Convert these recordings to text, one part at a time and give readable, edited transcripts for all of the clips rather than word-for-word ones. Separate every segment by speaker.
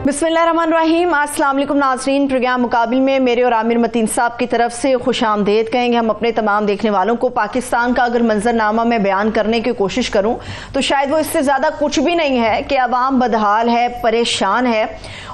Speaker 1: बिस्मिल्लाहिर्रहमानिर्रहीम। अस्सलाम वालेकुम नाज़रीन, प्रोग्राम मुकाबिल में मेरे और आमिर मतीन साहब की तरफ से खुशामदीद कहेंगे हम अपने तमाम देखने वालों को। पाकिस्तान का अगर मंजरनामा मैं बयान करने की कोशिश करूं तो शायद वो इससे ज़्यादा कुछ भी नहीं है कि अवाम बदहाल है, परेशान है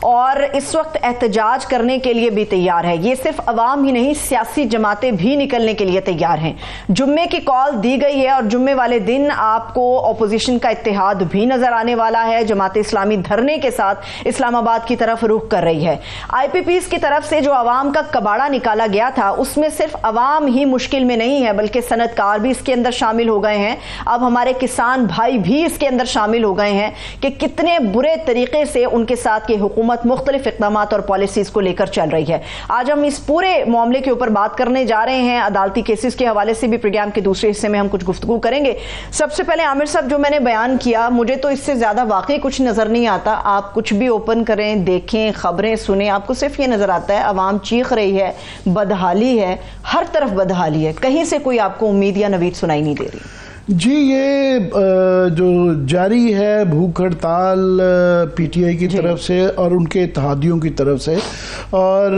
Speaker 1: और इस वक्त एहतजाज करने के लिए भी तैयार है। ये सिर्फ अवाम ही नहीं, सियासी जमातें भी निकलने के लिए तैयार हैं। जुम्मे की कॉल दी गई है और जुम्मे वाले दिन आपको अपोजिशन का इत्तेहाद भी नजर आने वाला है। जमात इस्लामी धरने के साथ इस्लामाबाद की तरफ रुख कर रही है। IPPs की तरफ से जो अवाम का कबाड़ा निकाला गया था उसमें सिर्फ अवाम ही मुश्किल में नहीं है बल्कि सनतकार भी इसके अंदर शामिल हो गए हैं। अब हमारे किसान भाई भी इसके अंदर शामिल हो गए हैं कि कितने बुरे तरीके से उनके साथ ये हुकूमत मुख्तलिफ इक़दाम और पॉलिसीज को लेकर चल रही है। आज हम इस पूरे मामले के ऊपर बात करने जा रहे हैं। अदालती केसेस के हवाले से भी प्रोग्राम के दूसरे हिस्से में हम कुछ गुफ्तगू करेंगे। सबसे पहले आमिर साहब, जो मैंने बयान किया मुझे तो इससे ज्यादा वाकई कुछ नजर नहीं आता। आप कुछ भी ओपन करें, देखें, खबरें सुने, आपको सिर्फ ये नजर आता है अवाम चीख रही है, बदहाली है, हर तरफ बदहाली है, कहीं से कोई आपको उम्मीद या नवीद सुनाई नहीं दे रही।
Speaker 2: जी, ये जो जारी है भूख हड़ताल PTI की तरफ से और उनके इत्तेहादियों की तरफ से, और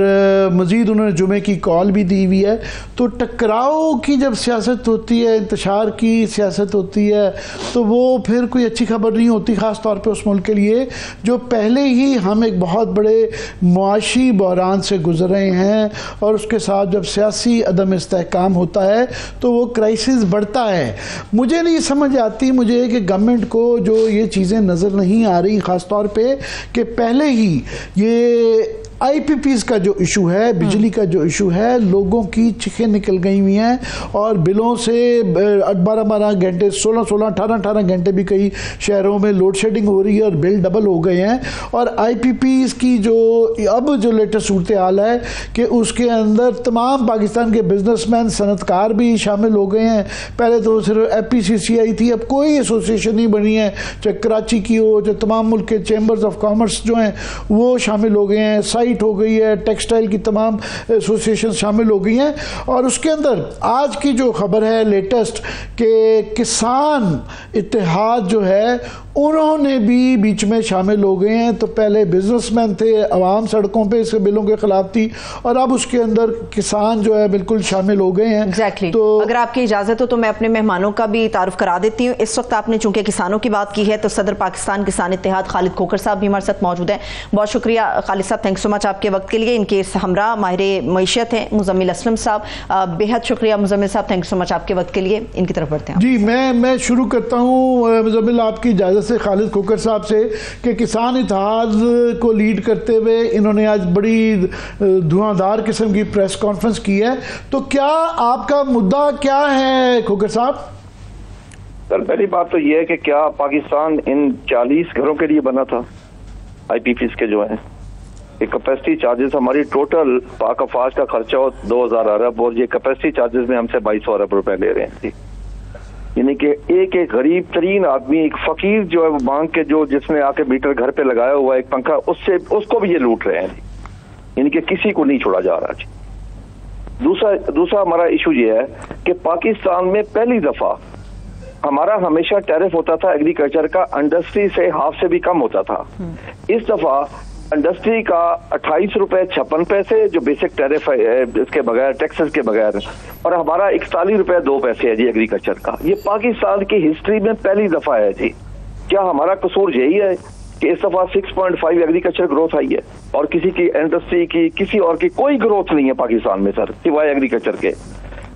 Speaker 2: मज़ीद उन्होंने जुमे की कॉल भी दी हुई है। तो टकराव की जब सियासत होती है, इंतशार की सियासत होती है, तो वो फिर कोई अच्छी खबर नहीं होती, ख़ास तौर पे उस मुल्क के लिए जो पहले ही हम एक बहुत बड़े मुआशी बहरान से गुजर रहे हैं। और उसके साथ जब सियासी अदम इस्तेहकाम होता है तो वो क्राइसिस बढ़ता है। मुझे नहीं समझ आती मुझे कि गवर्नमेंट को जो ये चीज़ें नज़र नहीं आ रही, ख़ास तौर पे कि पहले ही ये IPPs का जो इशू है, बिजली का जो इशू है, लोगों की चीखें निकल गई हुई हैं और बिलों से 12-12 घंटे, 16-16, 18-18 घंटे भी कई शहरों में लोड शेडिंग हो रही है और बिल डबल हो गए हैं। और IPPs की जो अब जो लेटेस्ट सूरत हाल है कि उसके अंदर तमाम पाकिस्तान के बिजनेसमैन, सनतकार भी शामिल हो गए हैं। पहले तो सिर्फ FPCCI थी, अब कोई एसोसिएशन नहीं बनी है, चाहे कराची की हो, जो तमाम मुल्क के चैम्बर्स ऑफ कॉमर्स जो हैं वो शामिल हो गए हैं, हो गई है, टेक्सटाइल की तमाम एसोसिएशन शामिल हो गई हैं। और उसके अंदर आज की जो खबर है लेटेस्ट कि किसान इत्तेहाद जो है उन्होंने भी बीच में शामिल हो गए हैं। तो पहले बिजनेसमैन थे, अवाम सड़कों पे इस बिलों के खिलाफ थी, और अब उसके अंदर किसान जो है बिल्कुल शामिल हो गए हैं।
Speaker 1: Exactly. तो अगर आपकी इजाजत हो तो मैं अपने मेहमानों का भी तारुफ करा देती हूँ। इस वक्त आपने चूंकि किसानों की बात की है तो सदर पाकिस्तान किसान इत्तेहाद खालिद खोखर साहब भी हमारे साथ मौजूद हैं। बहुत शुक्रिया खालिद साहब, थैंक सो मच आपके वक्त के लिए। इनके हमरा माहिर मईशत हैं मुजम्मिल असलम साहब, बेहद शुक्रिया मुजम्मिल साहब, थैंक सो मच आपके वक्त के लिए। इनकी तरफ बढ़ते हैं।
Speaker 2: जी, मैं शुरू करता हूँ मुजम्मिल आपकी इजाजत से खालिद खोखर साहब से कि किसान इत्तेहाद को लीड करते हुए इन्होंने आज बड़ी धुआंधार किस्म की प्रेस कॉन्फ्रेंस की है। तो क्या आपका मुद्दा क्या है खोखर साहब?
Speaker 3: सर, पहली बात तो ये है कि क्या पाकिस्तान इन 40 घरों के लिए बना था? IPPs के जो है कैपेसिटी चार्जेस, हमारी टोटल पाक अफवाज का खर्चा 2000 अरब और ये कैपेसिटी चार्जेस में हमसे 2200 अरब रुपए ले रहे हैं। यानी कि एक गरीब तरीन आदमी, एक फकीर जो है वो मांग के, जो जिसने आके मीटर घर पे लगाया हुआ एक पंखा, उसको भी ये लूट रहे हैं। यानी कि किसी को नहीं छोड़ा जा रहा जी। दूसरा हमारा इशू ये है कि पाकिस्तान में पहली दफा हमारा हमेशा टैरिफ होता था एग्रीकल्चर का इंडस्ट्री से हाफ से भी कम होता था। इस दफा इंडस्ट्री का 28 रुपए 56 पैसे जो बेसिक टैरिफ है इसके बगैर, टैक्सेस के बगैर, और हमारा 41 रुपए 2 पैसे है जी एग्रीकल्चर का। ये पाकिस्तान की हिस्ट्री में पहली दफा है जी। क्या हमारा कसूर यही है कि इस दफा 6.5 एग्रीकल्चर ग्रोथ आई है और किसी की इंडस्ट्री की, किसी और की कोई ग्रोथ नहीं है पाकिस्तान में सर, सिवाय एग्रीकल्चर के?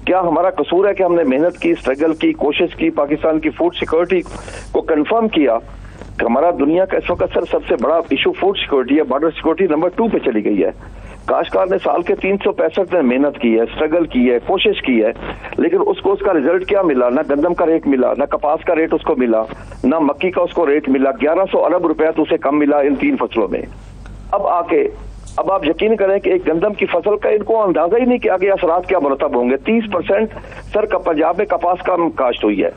Speaker 3: क्या हमारा कसूर है कि हमने मेहनत की, स्ट्रगल की, कोशिश की, पाकिस्तान की फूड सिक्योरिटी को कंफर्म किया? हमारा दुनिया का इस वक्त सर सबसे बड़ा इशू फूड सिक्योरिटी है, बॉर्डर सिक्योरिटी नंबर 2 पे चली गई है। काश्तकार ने साल के 365 में मेहनत की है, स्ट्रगल की है, कोशिश की है, लेकिन उसको उसका रिजल्ट क्या मिला? ना गंदम का रेट मिला, ना कपास का रेट उसको मिला, ना मक्की का उसको रेट मिला। 1100 अरब रुपया तो उसे कम मिला इन 3 फसलों में। अब आप यकीन करें कि एक गंदम की फसल का इनको अंदाजा ही नहीं कि आगे असरात क्या मुरतब होंगे। 30% सर का पंजाब में कपास का काश्त हुई है।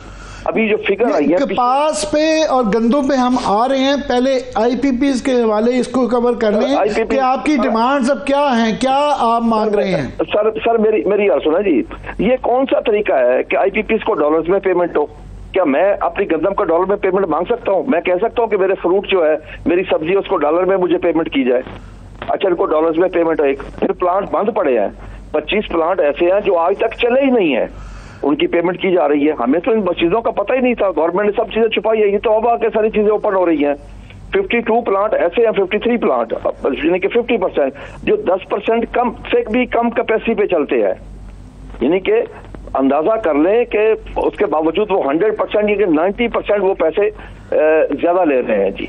Speaker 3: अभी जो फिगर आई है
Speaker 2: कपास पे और गंदों पे हम आ रहे हैं, पहले IPPs के हवाले इसको कवर कर रहे हैं कि आपकी डिमांड्स अब क्या हैं, क्या आप मांग रहे हैं?
Speaker 3: सर मेरी यार सुना जी, ये कौन सा तरीका है कि IPPs को डॉलर्स में पेमेंट हो? क्या मैं अपनी गंदम का डॉलर में पेमेंट मांग सकता हूँ? मैं कह सकता हूँ कि मेरे फ्रूट जो है, मेरी सब्जी, उसको डॉलर में मुझे पेमेंट की जाए। अच्छा, इनको डॉलर्स में पेमेंट है। फिर प्लांट बंद पड़े हैं, 25 प्लांट ऐसे हैं जो आज तक चले ही नहीं है, उनकी पेमेंट की जा रही है। हमें तो इन चीजों का पता ही नहीं था, गवर्नमेंट ने सब चीजें छुपाई है। ये तो अब आके सारी चीजें ओपन हो रही हैं। 52 प्लांट ऐसे हैं, 53 प्लांट यानी कि 50%, जो 10% कम से भी कम कैपेसिटी पे चलते हैं। यानी कि अंदाजा कर लें कि उसके बावजूद वो 100% यानी 90% वो पैसे ज्यादा ले रहे हैं जी।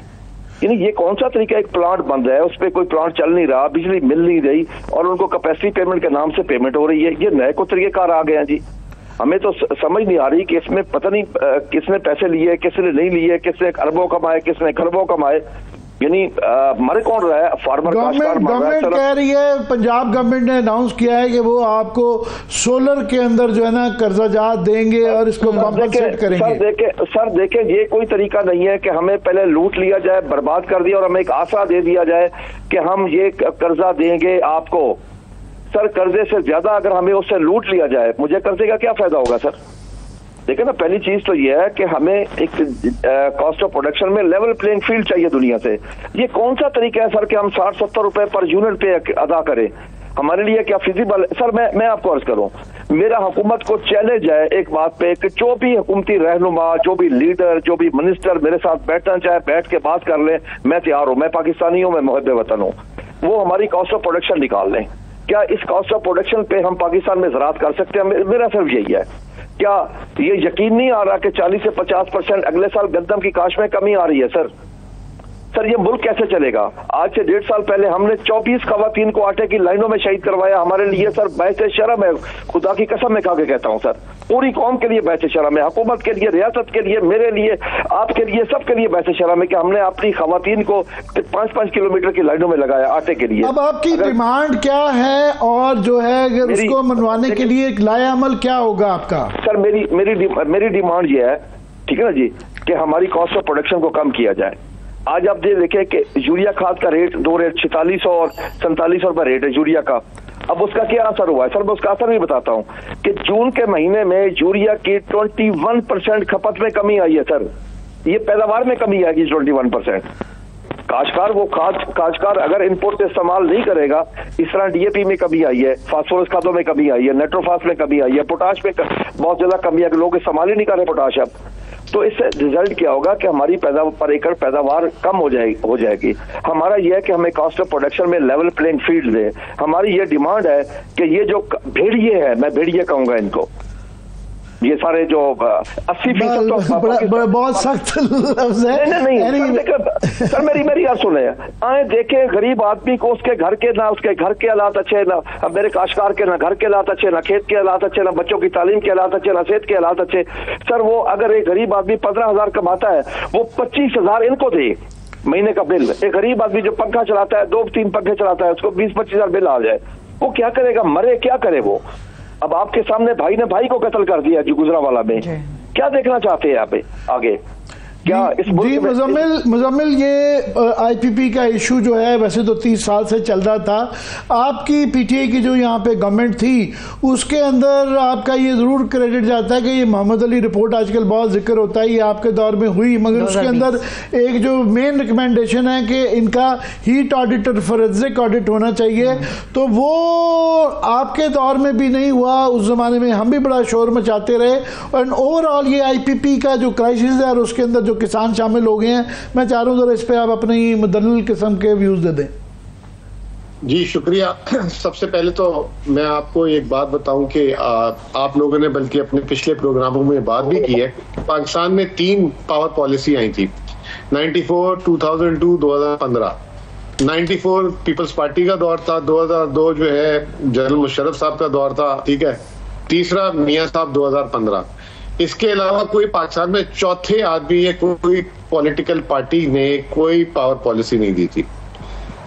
Speaker 3: यानी ये कौन सा तरीका, एक प्लांट बंद है, उस पर कोई प्लांट चल नहीं रहा, बिजली मिल नहीं रही और उनको कैपेसिटी पेमेंट के नाम से पेमेंट हो रही है। ये नए को तरीकेकार आ गए हैं जी। हमें तो समझ नहीं आ रही कि इसमें पता नहीं किसने पैसे लिए, किसने नहीं लिए, किसने अरबों कमाए, किसने खरबों कमाए। यानी मर कौन रहा है? फार्मर
Speaker 2: गवर्नमेंट कह रही है, पंजाब गवर्नमेंट ने अनाउंस किया है कि वो आपको सोलर के अंदर जो है ना कर्जाजात देंगे और इसको कॉम्पनसेट करेंगे।
Speaker 3: सर देखें, ये कोई तरीका नहीं है कि हमें पहले लूट लिया जाए, बर्बाद कर दिया और हमें एक आशा दे दिया जाए कि हम ये कर्जा देंगे आपको। सर कर्जे से ज्यादा अगर हमें उससे लूट लिया जाए, मुझे कर्जे का क्या फायदा होगा सर? देखिए ना, पहली चीज तो ये है कि हमें एक कॉस्ट ऑफ प्रोडक्शन में लेवल प्लेइंग फील्ड चाहिए दुनिया से। ये कौन सा तरीका है सर कि हम 60-70 रुपए पर यूनिट पे अदा करें? हमारे लिए क्या फिजिबल है? सर मैं आपको अर्ज करूं, मेरा हुकूमत को चैलेंज है एक बात पे कि जो भी हुकूमती रहनुमा, जो भी लीडर, जो भी मिनिस्टर मेरे साथ बैठना चाहे, बैठ के बात कर ले, मैं तैयार हूं। मैं पाकिस्तानी हूं, मैं मुहब्बे वतन हूं। वो हमारी कॉस्ट ऑफ प्रोडक्शन निकाल लें। क्या इस कॉस्ट ऑफ प्रोडक्शन पे हम पाकिस्तान में ज़राअत कर सकते हैं? मेरा सिर्फ यही है। क्या ये यकीन नहीं आ रहा कि 40 से 50% अगले साल गंदम की काश में कमी आ रही है? सर ये मुल्क कैसे चलेगा? आज से 1.5 साल पहले हमने 24 खवातीन को आटे की लाइनों में शहीद करवाया। हमारे लिए सर बाइस शर्म है, खुदा की कसम में खा के कहता हूँ सर, पूरी कौम के लिए बाइस शर्म है, हुकूमत के लिए, रियासत के लिए, मेरे लिए, आपके लिए, सबके लिए बाइस शर्म है कि हमने अपनी खवातीन को 5-5 किलोमीटर की लाइनों में लगाया आटे के लिए।
Speaker 2: अब आपकी डिमांड क्या है और जो है अगर उसको मनवाने के लिए लाएअमल क्या होगा आपका? सर
Speaker 3: मेरी डिमांड ये है, ठीक है ना जी, कि हमारी कॉस्ट ऑफ प्रोडक्शन को कम किया जाए। आज आप ये देखें कि यूरिया खाद का रेट 4600 और 4700 रुपए रेट है यूरिया का। अब उसका क्या असर हुआ है सर? मैं उसका असर भी बताता हूँ कि जून के महीने में यूरिया की 21% खपत में कमी आई है सर। ये पैदावार में कमी आएगी 21%। काश्तकार अगर इनपुट इस्तेमाल नहीं करेगा, इस तरह डीएपी में कमी आई है, फास्फोरस खादों में कमी आई है, नाइट्रोफास में कमी आई है, पोटाश में बहुत ज्यादा कमी है, लोग इस्तेमाल ही नहीं कर रहे पोटाश अब। तो इससे रिजल्ट क्या होगा कि हमारी पर एकड़ पैदावार कम हो जाएगी। हमारा यह है कि हमें कॉस्ट ऑफ प्रोडक्शन में लेवल प्लेइंग फील्ड दे। हमारी ये डिमांड है कि ये जो भेड़िए है, मैं भेड़िए कहूंगा इनको, ये सारे जो 80% तो
Speaker 2: बहुत सख्त लफ्ज है।
Speaker 3: नहीं सर, मेरी यार सुने, आए देखे गरीब आदमी को, उसके घर के हालात अच्छे ना, अब मेरे काश्तकार के ना घर के हालात अच्छे, ना खेत के हालात अच्छे, ना बच्चों की तालीम के हालात अच्छे, ना सेहत के हालात अच्छे। सर वो अगर एक गरीब आदमी 15,000 कमाता है, वो 25,000 इनको दे महीने का बिल। एक गरीब आदमी जो पंखा चलाता है, 2-3 पंखे चलाता है, उसको 20-25,000 बिल आ जाए, वो क्या करेगा? मरे, क्या करे वो? अब आपके सामने भाई ने भाई को कत्ल कर दिया जी गुजरांवाला में। क्या देखना चाहते हैं आप आगे? क्या इस
Speaker 2: जी मुजम्मिल, ये आईपीपी का इशू जो है वैसे तो 30 साल से चल रहा था। आपकी पीटीआई की जो यहाँ पे गवर्नमेंट थी उसके अंदर आपका ये जरूर क्रेडिट जाता है कि ये मोहम्मद अली रिपोर्ट आजकल बहुत जिक्र होता है, ये आपके दौर में हुई, मगर उसके अंदर एक जो मेन रिकमेंडेशन है कि इनका हीट ऑडिट और फोरेंसिक ऑडिट होना चाहिए, तो वो आपके दौर में भी नहीं हुआ। उस जमाने में हम भी बड़ा शोर मचाते रहे। और ओवरऑल ये आईपीपी का जो क्राइसिस है और उसके अंदर जो किसान शामिल हो गए हैं, मैं चाह रहा हूं जरा इस पे आप अपनी मुदल्लल किस्म के व्यूज दे दें।
Speaker 4: जी शुक्रिया। सबसे पहले तो मैं आपको एक बात बताऊं कि आप लोगों ने बल्कि अपने पिछले प्रोग्रामों में बात भी की है, पाकिस्तान में 3 पावर पॉलिसी आई थी, 94, 2002, 2015। 94 पीपल्स पार्टी का दौर था, 2002 जो है जनरल मुशर्रफ साहब का दौर था, ठीक है। तीसरा मियां साहब 2015। इसके अलावा कोई पाकिस्तान में चौथे आदमी या कोई पॉलिटिकल पार्टी ने कोई पावर पॉलिसी नहीं दी थी।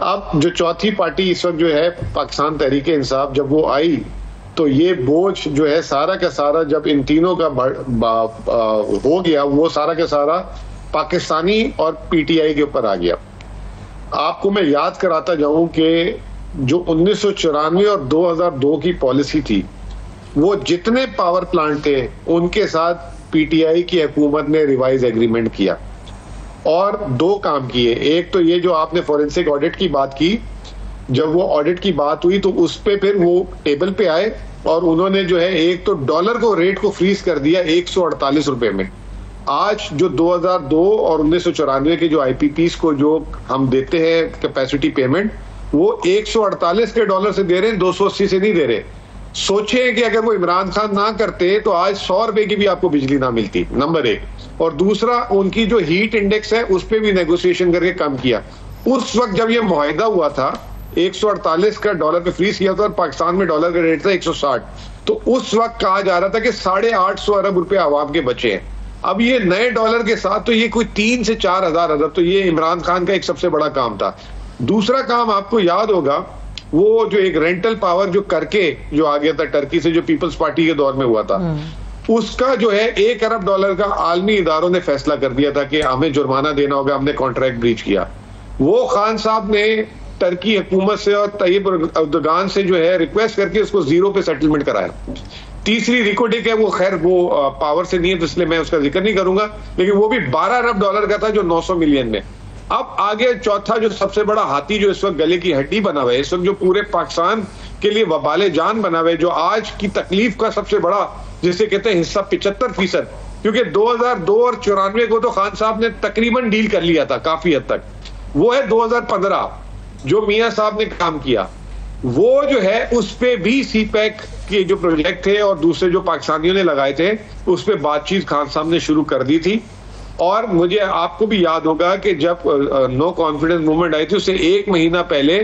Speaker 4: अब जो चौथी पार्टी इस वक्त जो है पाकिस्तान तहरीके इंसाफ, जब वो आई तो ये बोझ जो है सारा का सारा, जब इन तीनों का हो गया, वो सारा का सारा पाकिस्तानी और पीटीआई के ऊपर आ गया। आपको मैं याद कराता जाऊं कि जो 1994 और 2002 की पॉलिसी थी, वो जितने पावर प्लांट थे उनके साथ पीटीआई की हुकूमत ने रिवाइज एग्रीमेंट किया और दो काम किए। एक तो ये जो आपने फॉरेंसिक ऑडिट की बात की, जब वो ऑडिट की बात हुई तो उस पे फिर वो टेबल पे आए और उन्होंने जो है एक तो डॉलर को रेट को फ्रीज कर दिया 148 रुपए में। आज जो 2002 और 1994 के जो आईपीपीस को जो हम देते हैं कैपेसिटी पेमेंट, वो 148 के डॉलर से दे रहे हैं, 280 से नहीं दे रहे। सोचे कि अगर वो इमरान खान ना करते तो आज 100 रुपए की भी आपको बिजली ना मिलती, नंबर एक। और दूसरा, उनकी जो हीट इंडेक्स है उस पर भी नेगोशिएशन करके कम किया। उस वक्त जब ये मुआहिदा हुआ था 148 का डॉलर पे फ्रीज किया था और पाकिस्तान में डॉलर का रेट था 160, तो उस वक्त कहा जा रहा था कि 850 अरब रुपए आवाम के बचे हैं। अब ये नए डॉलर के साथ तो ये कोई 3 से 4 हजार अरब, तो ये इमरान खान का एक सबसे बड़ा काम था। दूसरा काम आपको याद होगा, वो जो एक रेंटल पावर जो करके जो आ गया था टर्की से, जो पीपल्स पार्टी के दौर में हुआ था, उसका जो है 1 अरब डॉलर का आलमी इदारों ने फैसला कर दिया था कि हमें जुर्माना देना होगा, हमने कॉन्ट्रैक्ट ब्रीच किया। वो खान साहब ने टर्की हुकूमत से और तैयब अर्दोगान से जो है रिक्वेस्ट करके उसको 0 पे सेटलमेंट कराया। तीसरी रिकोडिक है, वो खैर वो पावर से नहीं है तो इसलिए मैं उसका जिक्र नहीं करूंगा, लेकिन वो भी 12 अरब डॉलर का था जो 900 मिलियन में। अब आगे चौथा जो सबसे बड़ा हाथी जो इस वक्त गले की हड्डी बना हुआ है, इस वक्त जो पूरे पाकिस्तान के लिए वबाले जान बना हुआ है, जो आज की तकलीफ का सबसे बड़ा जिसे कहते हैं हिस्सा 75%, क्योंकि 2002 और 94 को तो खान साहब ने तकरीबन डील कर लिया था काफी हद तक। वो है 2015 जो मियां साहब ने काम किया, वो जो है उस पे भी सीपैक के जो प्रोजेक्ट थे और दूसरे जो पाकिस्तानियों ने लगाए थे उस पे बातचीत खान साहब ने शुरू कर दी थी। और मुझे आपको भी याद होगा कि जब नो कॉन्फिडेंस मूवमेंट आई थी उससे 1 महीना पहले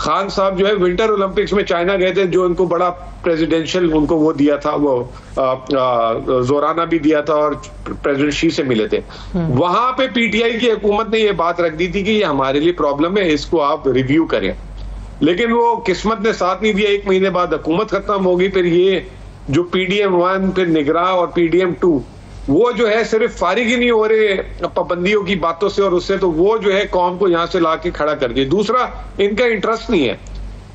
Speaker 4: खान साहब जो है विंटर ओलंपिक्स में चाइना गए थे, जो उनको बड़ा प्रेसिडेंशियल उनको वो दिया था, वो जोराना भी दिया था और प्रेसिडेंट शी से मिले थे। वहां पे पीटीआई की हुकूमत ने ये बात रख दी थी कि ये हमारे लिए प्रॉब्लम है, इसको आप रिव्यू करें, लेकिन वो किस्मत ने साथ नहीं दिया। 1 महीने बाद हुकूमत खत्म होगी, फिर ये जो PDM-1 फिर निगरां और PDM-2 वो जो है सिर्फ फारिग ही नहीं हो रहे पाबंदियों की बातों से और उससे, तो वो जो है कौम को यहां से लाके खड़ा कर दिया। दूसरा, इनका इंटरेस्ट नहीं है,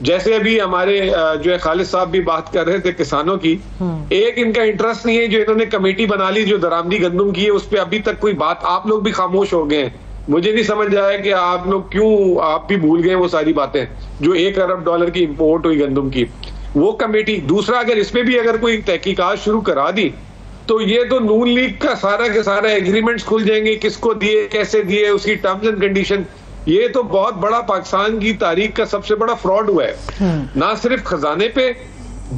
Speaker 4: जैसे अभी हमारे जो है खालिद साहब भी बात कर रहे थे किसानों की, एक इनका इंटरेस्ट नहीं है जो इन्होंने कमेटी बना ली जो दरामदी गंदम की है, उस पर अभी तक कोई बात, आप लोग भी खामोश हो गए हैं। मुझे नहीं समझ आया कि आप लोग क्यों, आप भी भूल गए वो सारी बातें जो 1 अरब डॉलर की इंपोर्ट हुई गंदम की, वो कमेटी। दूसरा, अगर इसमें भी अगर कोई तहकीकात शुरू करा दी तो ये तो नून लीग का सारा के सारा एग्रीमेंट्स खुल जाएंगे, किसको दिए, कैसे दिए, उसकी टर्म्स एंड कंडीशन। ये तो बहुत बड़ा पाकिस्तान की तारीख का सबसे बड़ा फ्रॉड हुआ है, ना सिर्फ खजाने पे,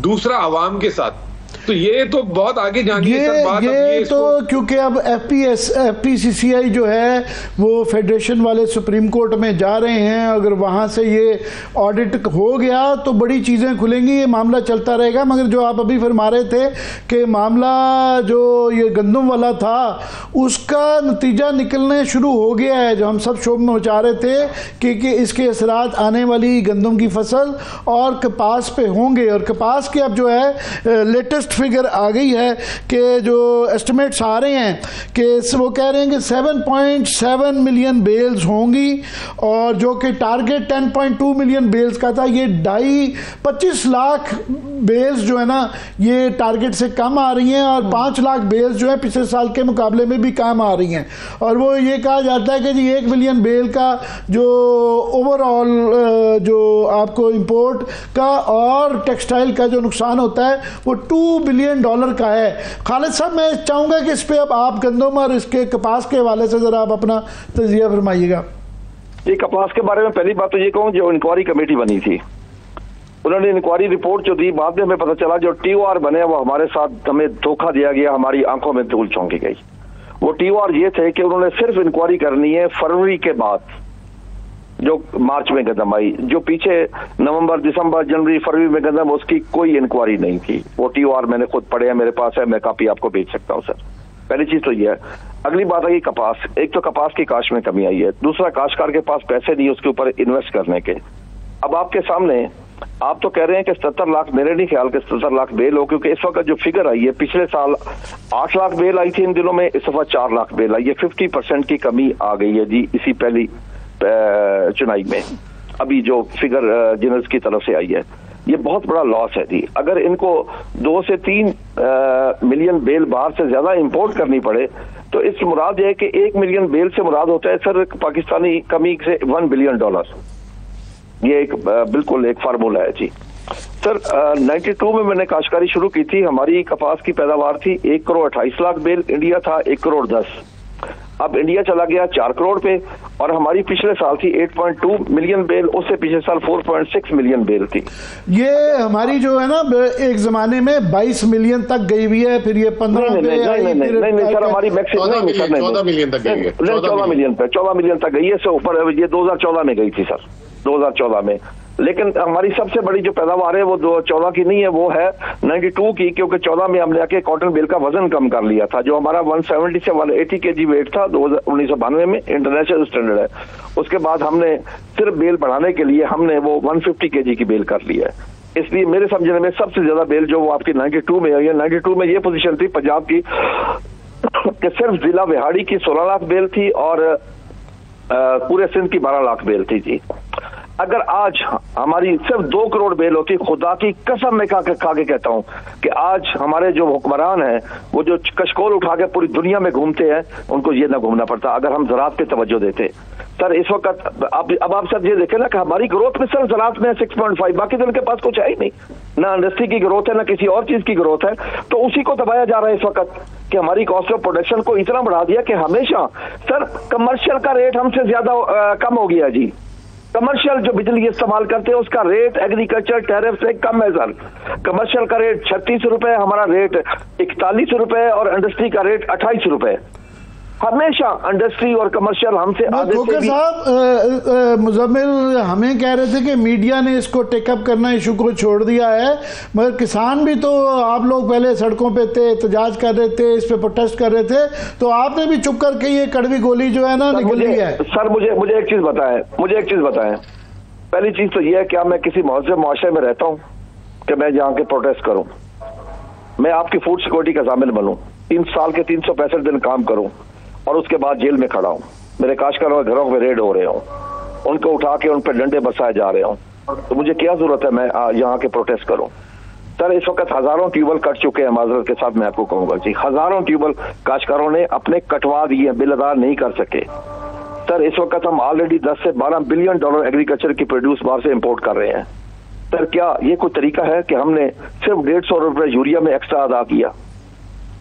Speaker 4: दूसरा अवाम के साथ। तो ये तो बहुत आगे जानी है सर बात।
Speaker 2: ये तो क्योंकि अब FPCCI जो है वो फेडरेशन वाले सुप्रीम कोर्ट में जा रहे हैं, अगर वहाँ से ये ऑडिट हो गया तो बड़ी चीज़ें खुलेंगी, ये मामला चलता रहेगा। मगर जो आप अभी फरमा रहे थे कि मामला जो ये गंदम वाला था उसका नतीजा निकलने शुरू हो गया है, जो हम सब शोभ में मचा रहे थे कि इसके असरात आने वाली गंदम की फसल और कपास पे होंगे। और कपास के अब जो है लेटेस्ट फिगर आ गई है कि जो एस्टिमेट्स आ रहे हैं कि वो कह रहे हैं कि 7.7 मिलियन बेल्स होंगी, और जो कि टारगेट 10.2 मिलियन बेल्स का था, ये 25 लाख बेल्स जो है ना ये टारगेट से कम आ रही हैं, और 5 लाख बेल्स जो है पिछले साल के मुकाबले में भी कम आ रही हैं। और वो ये कहा जाता है कि जी 1 मिलियन बेल का जो ओवरऑल जो आपको इंपोर्ट का और टेक्सटाइल का जो नुकसान होता है वो $2 बिलियन का है। खालिद साहब, मैं चाहूंगा कि इस पे अब आप गंदम और इसके कपास के हवाले से जरा आप अपना तजिया फरमाइएगा।
Speaker 3: ये कपास के बारे में पहली बात तो ये कहूँ, जो इंक्वायरी कमेटी बनी थी उन्होंने इंक्वायरी रिपोर्ट जो दी, बाद में हमें पता चला जो TOR बने वो हमारे साथ हमें धोखा दिया गया, हमारी आंखों में धूल झोंकी गई। वो TOR ये थे कि उन्होंने सिर्फ इंक्वायरी करनी है फरवरी के बाद, जो मार्च में गंदम आई, जो पीछे नवंबर, दिसंबर, जनवरी, फरवरी में गंदम, उसकी कोई इंक्वायरी नहीं थी। वो TOR मैंने खुद पढ़े हैं, मेरे पास है, मैं कॉपी आपको भेज सकता हूँ सर। पहली चीज तो ये है। अगली बात आई कपास। एक तो कपास की काश्त में कमी आई है, दूसरा काश्तकार के पास पैसे नहीं उसके ऊपर इन्वेस्ट करने के। अब आपके सामने आप तो कह रहे हैं कि 77 लाख, मेरे नहीं ख्याल के 77 लाख बेल हो, क्योंकि इस वक्त जो फिगर आई है, पिछले साल 8 लाख बेल आई थी इन दिनों में, इस दफा 4 लाख बेल आई है। 50% की कमी आ गई है जी इसी पहली चुनाई में, अभी जो फिगर जनरल्स की तरफ से आई है। ये बहुत बड़ा लॉस है जी। अगर इनको 2 से 3 मिलियन बेल बाहर से ज्यादा इंपोर्ट करनी पड़े तो इस मुराद है कि 1 मिलियन बेल से मुराद होता है सर पाकिस्तानी कमी से $1 बिलियन। ये एक बिल्कुल एक फार्मूला है जी। सर 92 में मैंने काश्तकारी शुरू की थी, हमारी कपास की पैदावार थी 1 करोड़ 28 लाख बेल, इंडिया था 1 करोड़ 10। अब इंडिया चला गया 4 करोड़ पे और हमारी पिछले साल थी 8.2 मिलियन बेल, उससे पिछले साल 4.6 मिलियन बेल थी।
Speaker 2: ये हमारी जो है ना एक जमाने में 22 मिलियन तक गई हुई है, फिर ये 15
Speaker 3: नहीं सर हमारी मैक्सिमम
Speaker 4: 14 मिलियन तक गई है,
Speaker 3: 14 मिलियन तक गई है, से ऊपर ये 2014 में गई थी सर, 2014 में। लेकिन हमारी सबसे बड़ी जो पैदावार है वो 2014 की नहीं है, वो है 92 की, क्योंकि 14 में हमने आके कॉटन बेल का वजन कम कर लिया था। जो हमारा 170 से 180 kg वेट था 1992 में, इंटरनेशनल स्टैंडर्ड है। उसके बाद हमने सिर्फ बेल बढ़ाने के लिए हमने वो 150 kg की बेल कर ली है। इसलिए मेरे समझने में सबसे ज्यादा बेल जो वो आपकी 92 में है, 92 में ये पोजीशन थी पंजाब की कि सिर्फ जिला विहाड़ी की 16 लाख बेल थी और पूरे सिंध की 12 लाख बेल थी जी। अगर आज हमारी सिर्फ 2 करोड़ बेल होती, खुदा की कसम में खा के कहता हूं कि आज हमारे जो हुक्मरान हैं वो जो कशकोल उठा के पूरी दुनिया में घूमते हैं, उनको ये ना घूमना पड़ता अगर हम ज़राअत पे तवज्जो देते। सर इस वक्त अब आप सब ये देखें ना कि हमारी ग्रोथ में सर ज़राअत में 6.5, बाकी तो उनके पास कुछ है ही नहीं, ना इंडस्ट्री की ग्रोथ है ना किसी और चीज की ग्रोथ है। तो उसी को दबाया जा रहा है इस वक्त कि हमारी कॉस्ट ऑफ प्रोडक्शन को इतना बढ़ा दिया कि हमेशा सर कमर्शियल का रेट हमसे ज्यादा कम हो गया जी। कमर्शियल जो बिजली इस्तेमाल करते हैं उसका रेट एग्रीकल्चर टैरिफ से कम है सर। कमर्शियल का रेट 36 रुपए, हमारा रेट 41 रुपए और इंडस्ट्री का रेट 28 रुपए। हमेशा इंडस्ट्री और कमर्शियल हमसे आधे से भी।
Speaker 2: साहब मुजम्मिल हमें कह रहे थे कि मीडिया ने इसको टेकअप करना इशू को छोड़ दिया है, मगर किसान भी तो आप लोग पहले सड़कों पे थे, एहतजाज कर रहे थे, इस पे प्रोटेस्ट कर रहे थे, तो आपने भी चुप करके ये कड़वी गोली जो है ना निकल ली है।
Speaker 3: सर मुझे एक चीज बताएं, पहली चीज तो ये है क्या मैं किसी महज़ब मुआशरे में रहता हूँ कि मैं जहाँ के प्रोटेस्ट करूँ, मैं आपकी फूड सिक्योरिटी का ज़ामिन बनूं, 3 साल के 365 दिन काम करूं और उसके बाद जेल में खड़ा हूं, मेरे काश्तकारों के घरों पे रेड हो रहे हों, उनको उठा के उन पर डंडे बरसाए जा रहे हों, तो मुझे क्या जरूरत है मैं यहाँ के प्रोटेस्ट करूं। सर इस वक्त हजारों ट्यूबवेल कट चुके हैं, माजरत के साथ मैं आपको कहूंगा जी, हजारों ट्यूबवेल काश्तकारों ने अपने कटवा दिए, बिल अदा नहीं कर सके। सर इस वक्त हम ऑलरेडी 10 से 12 बिलियन डॉलर एग्रीकल्चर की प्रोड्यूस बाहर से इम्पोर्ट कर रहे हैं। सर क्या ये कोई तरीका है कि हमने सिर्फ 150 रुपए यूरिया में एक्स्ट्रा अदा किया।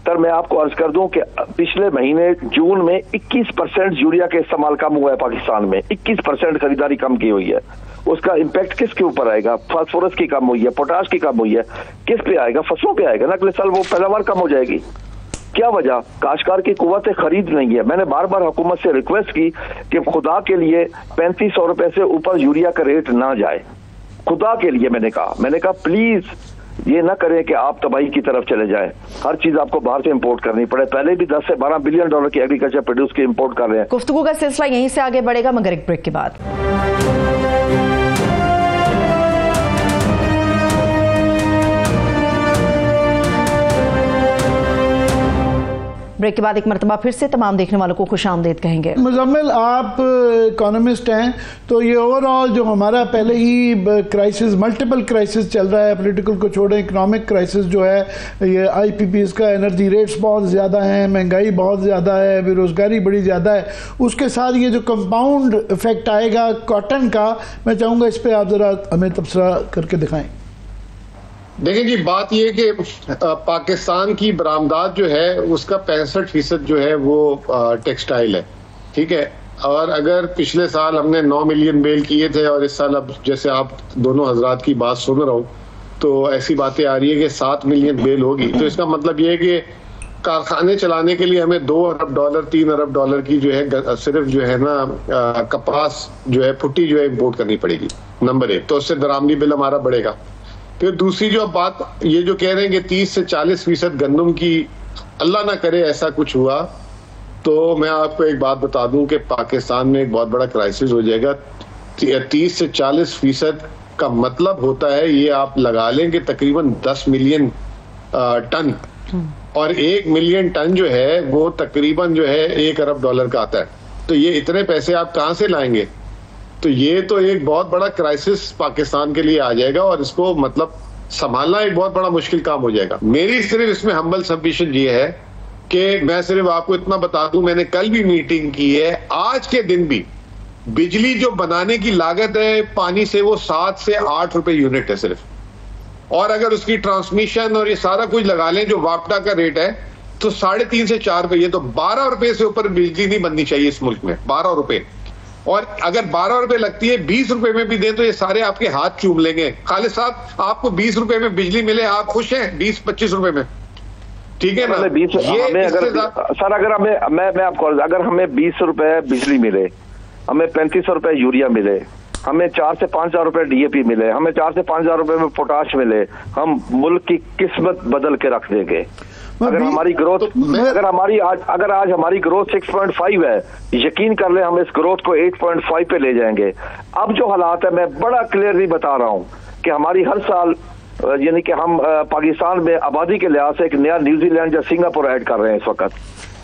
Speaker 3: सर मैं आपको अर्ज कर दूं कि पिछले महीने जून में 21% यूरिया के इस्तेमाल कम हुआ है पाकिस्तान में, 21% खरीदारी कम की हुई है। उसका इम्पैक्ट किसके ऊपर आएगा? फास्फोरस की कम हुई है, पोटाश की कम हुई है, किस पे आएगा? फसलों पे आएगा ना, अगले साल वो पैदावार कम हो जाएगी। क्या वजह? काश्तकार की कुव्वत खरीद नहीं है। मैंने बार बार हुकूमत से रिक्वेस्ट की कि खुदा के लिए 3500 रुपए से ऊपर यूरिया का रेट ना जाए, खुदा के लिए मैंने कहा प्लीज ये ना करें कि आप तबाही की तरफ चले जाएं, हर चीज आपको बाहर से इंपोर्ट करनी पड़े। पहले भी 10 से 12 बिलियन डॉलर की एग्रीकल्चर प्रोड्यूस की इंपोर्ट कर रहे हैं।
Speaker 1: गुफ्तगू का सिलसिला यहीं से आगे बढ़ेगा मगर एक ब्रेक के बाद। ब्रेक के बाद एक मरतबा फिर से तमाम देखने वालों को खुशामदीद कहेंगे।
Speaker 2: मुजम्मिल आप इकोनॉमिस्ट हैं, तो ये ओवरऑल जो हमारा पहले ही क्राइसिस, मल्टीपल क्राइसिस चल रहा है, पॉलिटिकल को छोड़े इकोनॉमिक क्राइसिस जो है, ये IPPs का, एनर्जी रेट्स बहुत ज़्यादा हैं, महंगाई बहुत ज़्यादा है, बेरोज़गारी बड़ी ज़्यादा है, उसके साथ ये जो कंपाउंड इफेक्ट आएगा कॉटन का, मैं चाहूँगा इस पर आप ज़रा हमें तबसरा करके दिखाएँ।
Speaker 4: देखिए जी, बात यह कि पाकिस्तान की बरामदात जो है उसका 65% जो है वो टेक्सटाइल है, ठीक है। और अगर पिछले साल हमने 9 मिलियन बेल किए थे और इस साल अब जैसे आप दोनों हजरात की बात सुन रहा हूँ तो ऐसी बातें आ रही है कि 7 मिलियन बेल होगी, तो इसका मतलब ये है कि कारखाने चलाने के लिए हमें $2 अरब, $3 अरब की जो है सिर्फ जो है ना कपास जो है, फुट्टी जो है इम्पोर्ट करनी पड़ेगी, नंबर 1। तो उससे दरामदी बिल हमारा बढ़ेगा। फिर दूसरी जो बात ये जो कह रहे हैं कि 30 से 40% गंदम की, अल्लाह ना करे ऐसा कुछ हुआ तो मैं आपको एक बात बता दूं कि पाकिस्तान में एक बहुत बड़ा क्राइसिस हो जाएगा। 30 से 40% का मतलब होता है, ये आप लगा लें कि तकरीबन 10 मिलियन टन, और 1 मिलियन टन जो है वो तकरीबन जो है $1 अरब का आता है। तो ये इतने पैसे आप कहाँ से लाएंगे? तो ये तो एक बहुत बड़ा क्राइसिस पाकिस्तान के लिए आ जाएगा और इसको मतलब संभालना एक बहुत बड़ा मुश्किल काम हो जाएगा। मेरी सिर्फ इसमें हम्बल सबमिशन ये है कि मैं सिर्फ आपको इतना बता दूं, मैंने कल भी मीटिंग की है, आज के दिन भी बिजली जो बनाने की लागत है पानी से वो 7 से 8 रुपए यूनिट है सिर्फ, और अगर उसकी ट्रांसमिशन और ये सारा कुछ लगा लें जो वापटा का रेट है तो 3.5 से 4 रुपए, तो 12 रुपए से ऊपर बिजली नहीं बननी चाहिए इस मुल्क में, 12 रुपए। और अगर 12 रुपए लगती है 20 रुपए में भी दें तो ये सारे आपके हाथ चूम लेंगे। खालिद साहब, आपको 20 रुपए में बिजली मिले, आप खुश हैं? 20-25 रुपए में, ठीक है ना?
Speaker 3: सर अगर मैं आपको, अगर हमें 20 रुपए बिजली मिले, हमें 3500 रुपए यूरिया मिले, हमें 4 से 5 हजार रुपए डीएपी मिले, हमें 4 से 5 हजार रुपए में पोटाश मिले, हम मुल्क की किस्मत बदल के रख देंगे। अगर हमारी ग्रोथ अगर आज हमारी ग्रोथ 6.5 है, यकीन कर ले हम इस ग्रोथ को 8.5 पे ले जाएंगे। अब जो हालात है, मैं बड़ा क्लियरली बता रहा हूं कि हमारी हर साल, यानी कि हम पाकिस्तान में आबादी के लिहाज से एक नया न्यूजीलैंड या सिंगापुर ऐड कर रहे हैं इस वक्त।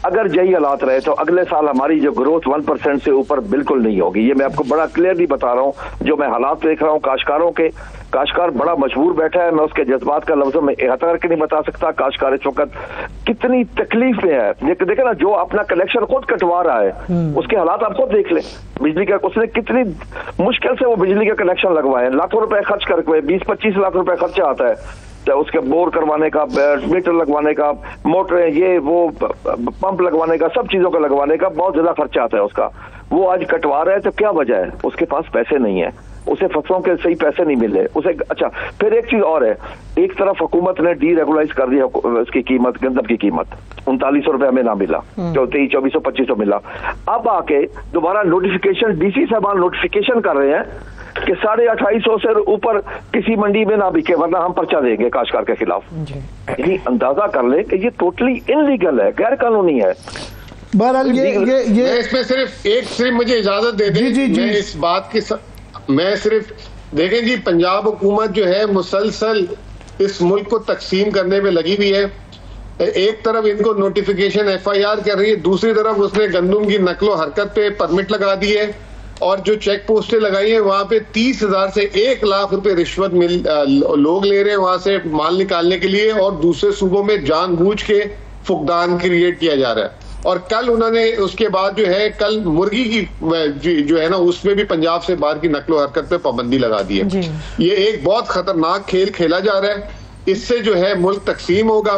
Speaker 3: अगर यही हालात रहे तो अगले साल हमारी जो ग्रोथ 1% से ऊपर बिल्कुल नहीं होगी। ये मैं आपको बड़ा क्लियरली बता रहा हूँ। जो मैं हालात देख रहा हूँ काश्तकारों के, काश्तकार बड़ा मजबूर बैठा है, मैं उसके जज्बात का लफ्जों में अहाता करके नहीं बता सकता। काश्तकार इस वक्त कितनी तकलीफ में है, देखे ना, जो अपना कलेक्शन खुद कटवा रहा है उसके हालात आप खुद देख लें। बिजली का उसने कितनी मुश्किल से वो बिजली का कनेक्शन लगवाए, लाखों रुपए खर्च करके, 20-25 लाख रुपए खर्चा आता है, चाहे उसके बोर करवाने का, मीटर लगवाने का, मोटरें, ये वो पंप लगवाने का, सब चीजों का लगवाने का बहुत ज्यादा खर्चा आता है उसका। वो आज कटवा रहा है तो क्या वजह है? उसके पास पैसे नहीं है, उसे फसलों के सही पैसे नहीं मिले उसे। अच्छा, फिर एक चीज और है, एक तरफ हुकूमत ने डीरेगुलाइज कर दिया उसकी कीमत, गंदम की कीमत 3900 रुपए हमें ना मिला, 2300-2400-2500 मिला। अब आके दोबारा नोटिफिकेशन, डीसी साहबान नोटिफिकेशन कर रहे हैं कि 2850 से ऊपर किसी मंडी में ना बिके वरना हम पर्चा देंगे काश्तकार के खिलाफ। यानी अंदाजा कर ले कि ये टोटली इनलीगल है, गैर कानूनी है।
Speaker 2: बहरहाल
Speaker 4: मैं इसमें सिर्फ मुझे इजाजत दे दें, मैं इस बात की मैं सिर्फ देखें जी, पंजाब हुकूमत जो है मुसलसल इस मुल्क को तकसीम करने में लगी हुई है। एक तरफ इनको नोटिफिकेशन FIR कर रही है, दूसरी तरफ उसने गंदम की नकलो हरकत पे परमिट लगा दी है और जो चेक पोस्टें लगाई है वहां पे 30,000 से 1 लाख रुपए रिश्वत लोग ले रहे हैं वहां से माल निकालने के लिए, और दूसरे सूबों में जानबूझ के फुकदान क्रिएट किया जा रहा है। और कल उन्होंने उसके बाद जो है, कल मुर्गी की जो है ना, उसमें भी पंजाब से बाहर की नकलो हरकत पे पाबंदी लगा दी है। ये एक बहुत खतरनाक खेल खेला जा रहा है। इससे जो है मुल्क तकसीम होगा।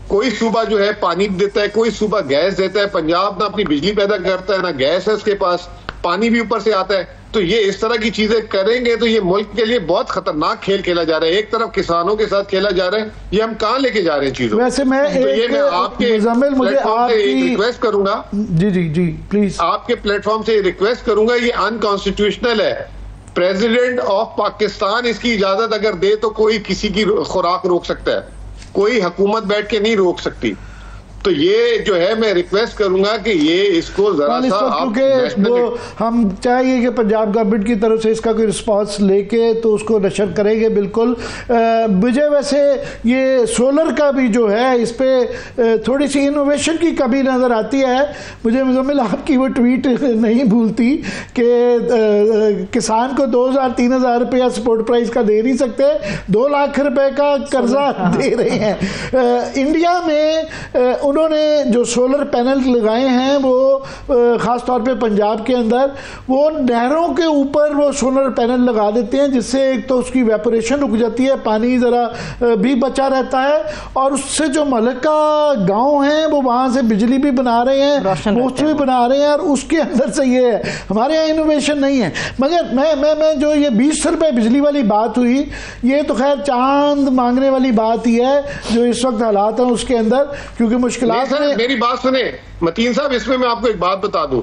Speaker 4: कोई सूबा जो है पानी देता है, कोई सूबा गैस देता है। पंजाब ना अपनी बिजली पैदा करता है, ना गैस है उसके पास, पानी भी ऊपर से आता है। तो ये इस तरह की चीजें करेंगे तो ये मुल्क के लिए बहुत खतरनाक खेल खेला जा रहा है। एक तरफ किसानों के साथ खेला जा रहा है, ये हम कहाँ लेके जा रहे हैं चीजों।
Speaker 2: वैसे मैं
Speaker 4: आपके रिक्वेस्ट करूंगा,
Speaker 2: जी प्लीज,
Speaker 4: आपके प्लेटफॉर्म से रिक्वेस्ट करूंगा, ये अनकॉन्स्टिट्यूशनल है। प्रेसिडेंट ऑफ पाकिस्तान इसकी इजाजत अगर दे तो कोई किसी की खुराक रोक सकता है, कोई हुकूमत बैठ के नहीं रोक सकती। तो ये जो है मैं रिक्वेस्ट करूंगा कि ये इसको जरा सा
Speaker 2: वो हम चाहिए कि पंजाब गवर्नमेंट की तरफ से इसका कोई रिस्पांस लेके तो उसको नशर करेंगे बिल्कुल। मुझे वैसे ये सोलर का भी जो है इस पे थोड़ी सी इनोवेशन की कमी नज़र आती है मुझे। मुजम्मिल आपकी वो ट्वीट नहीं भूलती कि किसान को 2,000-3,000 रुपया सपोर्ट प्राइस का दे नहीं सकते, 2 लाख रुपए का कर्जा दे रहे हैं। इंडिया में उन्होंने जो सोलर पैनल लगाए हैं वो ख़ास तौर पे पंजाब के अंदर वो नहरों के ऊपर वो सोलर पैनल लगा देते हैं, जिससे एक तो उसकी वेपोरेशन रुक जाती है, पानी ज़रा भी बचा रहता है, और उससे जो मलका गांव हैं वो वहाँ से बिजली भी बना रहे हैं, पोस्ट भी बना रहे हैं, और उसके अंदर से ये है। हमारे यहाँ इनोवेशन नहीं है। मगर मैं जो ये 20 रुपये बिजली वाली बात हुई, ये तो खैर चांद मांगने वाली बात ही है जो इस वक्त हालात हैं उसके अंदर, क्योंकि मुश्किल।
Speaker 4: मेरी बात सुने मतीन साहब, इसमें मैं आपको एक बात बता दूं,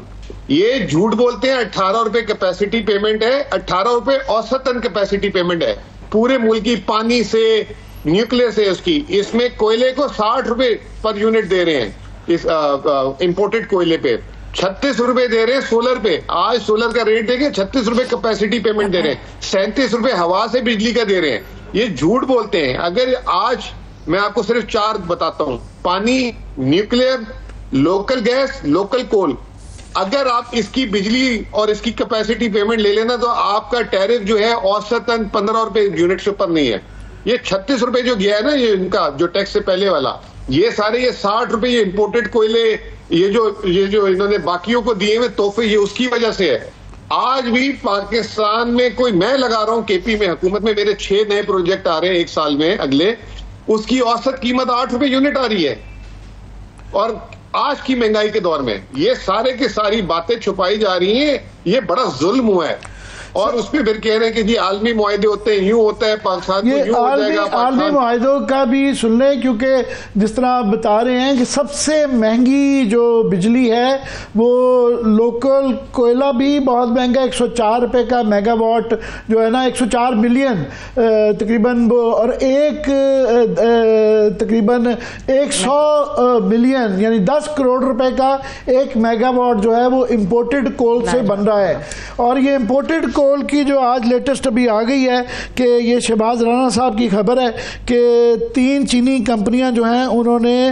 Speaker 4: ये झूठ बोलते हैं। 18 रुपए कैपेसिटी पेमेंट है, 18 रुपए औसतन कैपेसिटी पेमेंट है पूरे मुल्क की, पानी से, न्यूक्लियर से उसकी। इसमें कोयले को 60 रुपए पर यूनिट दे रहे हैं, इस इंपोर्टेड कोयले पे 36 रुपए दे रहे हैं। सोलर पे आज सोलर का रेट देखे 36 रुपए कैपेसिटी पेमेंट दे रहे हैं, 37 रुपए हवा से बिजली का दे रहे हैं। ये झूठ बोलते हैं। अगर आज मैं आपको सिर्फ 4 बताता हूं, पानी, न्यूक्लियर, लोकल गैस, लोकल कोल, अगर आप इसकी बिजली और इसकी कैपेसिटी पेमेंट ले लेना तो आपका टैरिफ जो है औसतन 15 रुपए यूनिट से ऊपर नहीं है। ये 36 रुपए जो गया है ना, ये इनका जो टैक्स से पहले वाला, ये सारे ये 60 रुपए ये इंपोर्टेड कोयले, ये जो इन्होंने बाकियों को दिए हुए तोहफे, ये उसकी वजह से है। आज भी पाकिस्तान में कोई, मैं लगा रहा हूं केपी में हुकूमत में मेरे 6 नए प्रोजेक्ट आ रहे हैं 1 साल में अगले, उसकी औसत कीमत 8 रुपए यूनिट आ रही है। और आज की महंगाई के दौर में ये सारे की सारी बातें छुपाई जा रही हैं, ये बड़ा जुल्म हुआ है। और उसमें फिर कह रहे हैं कि जी आलमी मुआहदे होते हैं, यूं होता है पाकिस्तान को, यूं हो जाएगा।
Speaker 2: आलमी मुआहदों का भी सुन लें, क्योंकि जिस तरह आप बता रहे हैं कि सबसे महंगी जो बिजली है वो लोकल कोयला भी बहुत महंगा, 104 रुपए का मेगावाट जो है ना, 104 मिलियन तकरीबन वो, और तकरीबन 100 मिलियन यानी 10 करोड़ रुपए का एक मेगावाट जो है वो इम्पोर्टेड कोल से बन रहा है। और ये इम्पोर्टेड कोल की जो आज लेटेस्ट अभी आ गई है कि ये शहबाज राना साहब की खबर है कि 3 चीनी कंपनियां जो हैं उन्होंने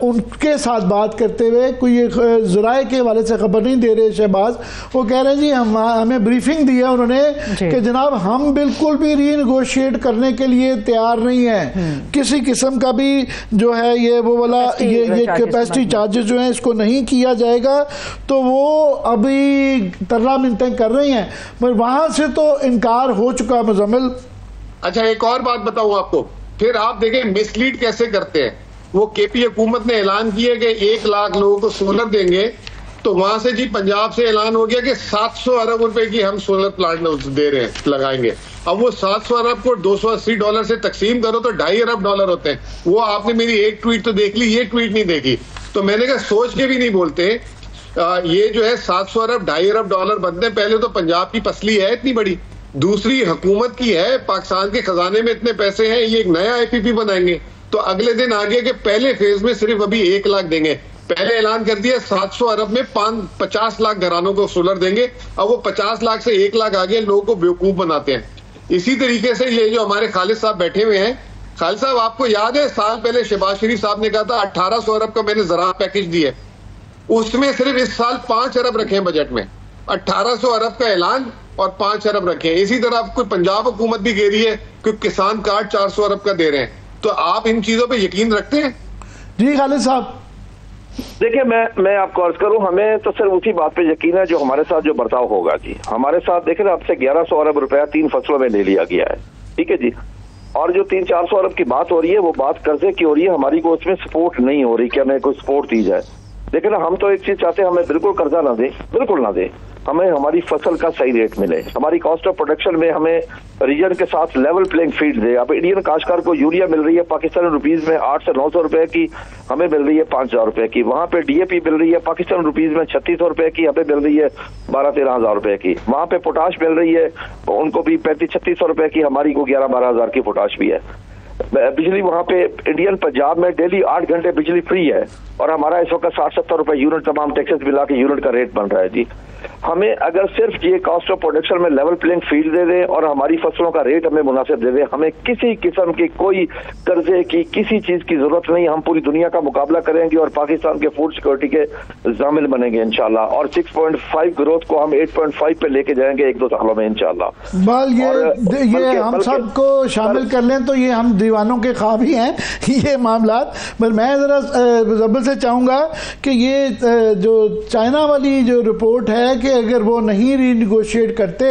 Speaker 2: उनके साथ बात करते हुए, कोई ज़राए के हवाले से खबर नहीं दे रहे शहबाज, वो कह रहे हैं जी हमें ब्रीफिंग दी है उन्होंने कि जनाब हम बिल्कुल भी रीनेगोशिएट करने के लिए तैयार नहीं है, किसी किस्म का भी जो है ये वो वाला ये कैपेसिटी चार्जेस जो है इसको नहीं किया जाएगा। तो वो अभी तरला मिनटें कर रही हैं, पर वहां से तो इनकार हो चुका मुजम्मिल।
Speaker 4: अच्छा, एक और बात बताऊं आपको, फिर आप देखें मिसलीड कैसे करते हैं। वो केपी हुकूमत ने ऐलान किया कि 1 लाख लोगों को सोलर देंगे, तो वहां से जी पंजाब से ऐलान हो गया कि 700 अरब रुपए की हम सोलर प्लांट दे रहे हैं, लगाएंगे। अब वो 700 अरब को $280 से तकसीम करो तो $2.5 अरब होते हैं। वो आपने मेरी एक ट्वीट तो देख ली, ये ट्वीट नहीं देखी, तो मैंने कहा सोच के भी नहीं बोलते। ये जो है 700 अरब $2.5 अरब बनते हैं। पहले तो पंजाब की पसली है इतनी बड़ी, दूसरी हुकूमत की है, पाकिस्तान के खजाने में इतने पैसे हैं, ये एक नया IPP बनाएंगे। तो अगले दिन आगे के पहले फेज में सिर्फ अभी 1 लाख देंगे। पहले ऐलान कर दिया 700 अरब में 50 लाख घरानों को सोलर देंगे। अब वो 50 लाख से 1 लाख आगे लोगों को बेवकूफ बनाते हैं। इसी तरीके से ये जो हमारे खालिद साहब बैठे हुए हैं, खालिद साहब आपको याद है साल पहले शहबाज शरीफ साहब ने कहा था 1800 अरब का मैंने ज़राअत पैकेज दिया, उसमें सिर्फ इस साल 5 अरब रखे हैं बजट में। 1800 अरब का ऐलान और 5 अरब रखे हैं। इसी तरह आपको पंजाब हुकूमत भी कह रही है कि किसान कार्ड 400 अरब का दे रहे हैं। तो आप इन चीजों पे यकीन रखते हैं?
Speaker 2: जी खालिद साहब।
Speaker 3: देखिए, मैं आपको अर्ज करूं, हमें तो सिर्फ उसी बात पे यकीन है जो हमारे साथ जो बर्ताव होगा जी। हमारे साथ देखें ना, अब से 1100 अरब रुपया 3 फसलों में ले लिया गया है, ठीक है जी। और जो 300-400 अरब की बात हो रही है वो बात कर्जे की हो रही है, हमारी को उसमें सपोर्ट नहीं हो रही कि हमें कोई सपोर्ट दी जाए। देखिए ना, हम तो एक चीज चाहते हैं, हमें बिल्कुल कर्जा ना दे, बिल्कुल ना दे, हमें हमारी फसल का सही रेट मिले, हमारी कॉस्ट ऑफ प्रोडक्शन में हमें रीजन के साथ लेवल प्लेइंग फील्ड दे। अब इंडियन काश्तकार को यूरिया मिल रही है पाकिस्तानी रुपीज में 800 से 900 रुपए की, हमें मिल रही है 5000 रुपए की। वहां पे DAP मिल रही है पाकिस्तानी रुपीज में 3600 रुपए की, हमें मिल रही है 12-13 हजार रुपए की। वहां पे पोटाश मिल रही है उनको भी 35-3600 रुपए की, हमारी को 11-12 हजार की पोटाश भी है। बिजली वहां पे इंडियन पंजाब में डेली 8 घंटे बिजली फ्री है और हमारा इस वक्त 60-70 रुपए यूनिट तमाम टैक्सेस मिला के यूनिट का रेट बन रहा है जी। हमें अगर सिर्फ ये कॉस्ट ऑफ प्रोडक्शन में लेवल प्लेइंग फील्ड दे दें और हमारी फसलों का रेट हमें मुनासिब दे दें, हमें किसी किस्म की कोई कर्जे की किसी चीज की जरूरत नहीं। हम पूरी दुनिया का मुकाबला करेंगे और पाकिस्तान के फूड सिक्योरिटी के जामिल बनेंगे इंशाल्लाह। और 6.5 ग्रोथ को हम 8.5 पे लेके जाएंगे 1-2 सालों में इंशाल्लाह।
Speaker 2: बल ये हम सबको शामिल कर लें तो ये हम दीवानों के ख्वाब ही हैं ये मामलात। बल मैं जरा जबल से चाहूंगा कि ये जो चाइना वाली जो रिपोर्ट है कि अगर वो नहीं रीनेगोशिएट करते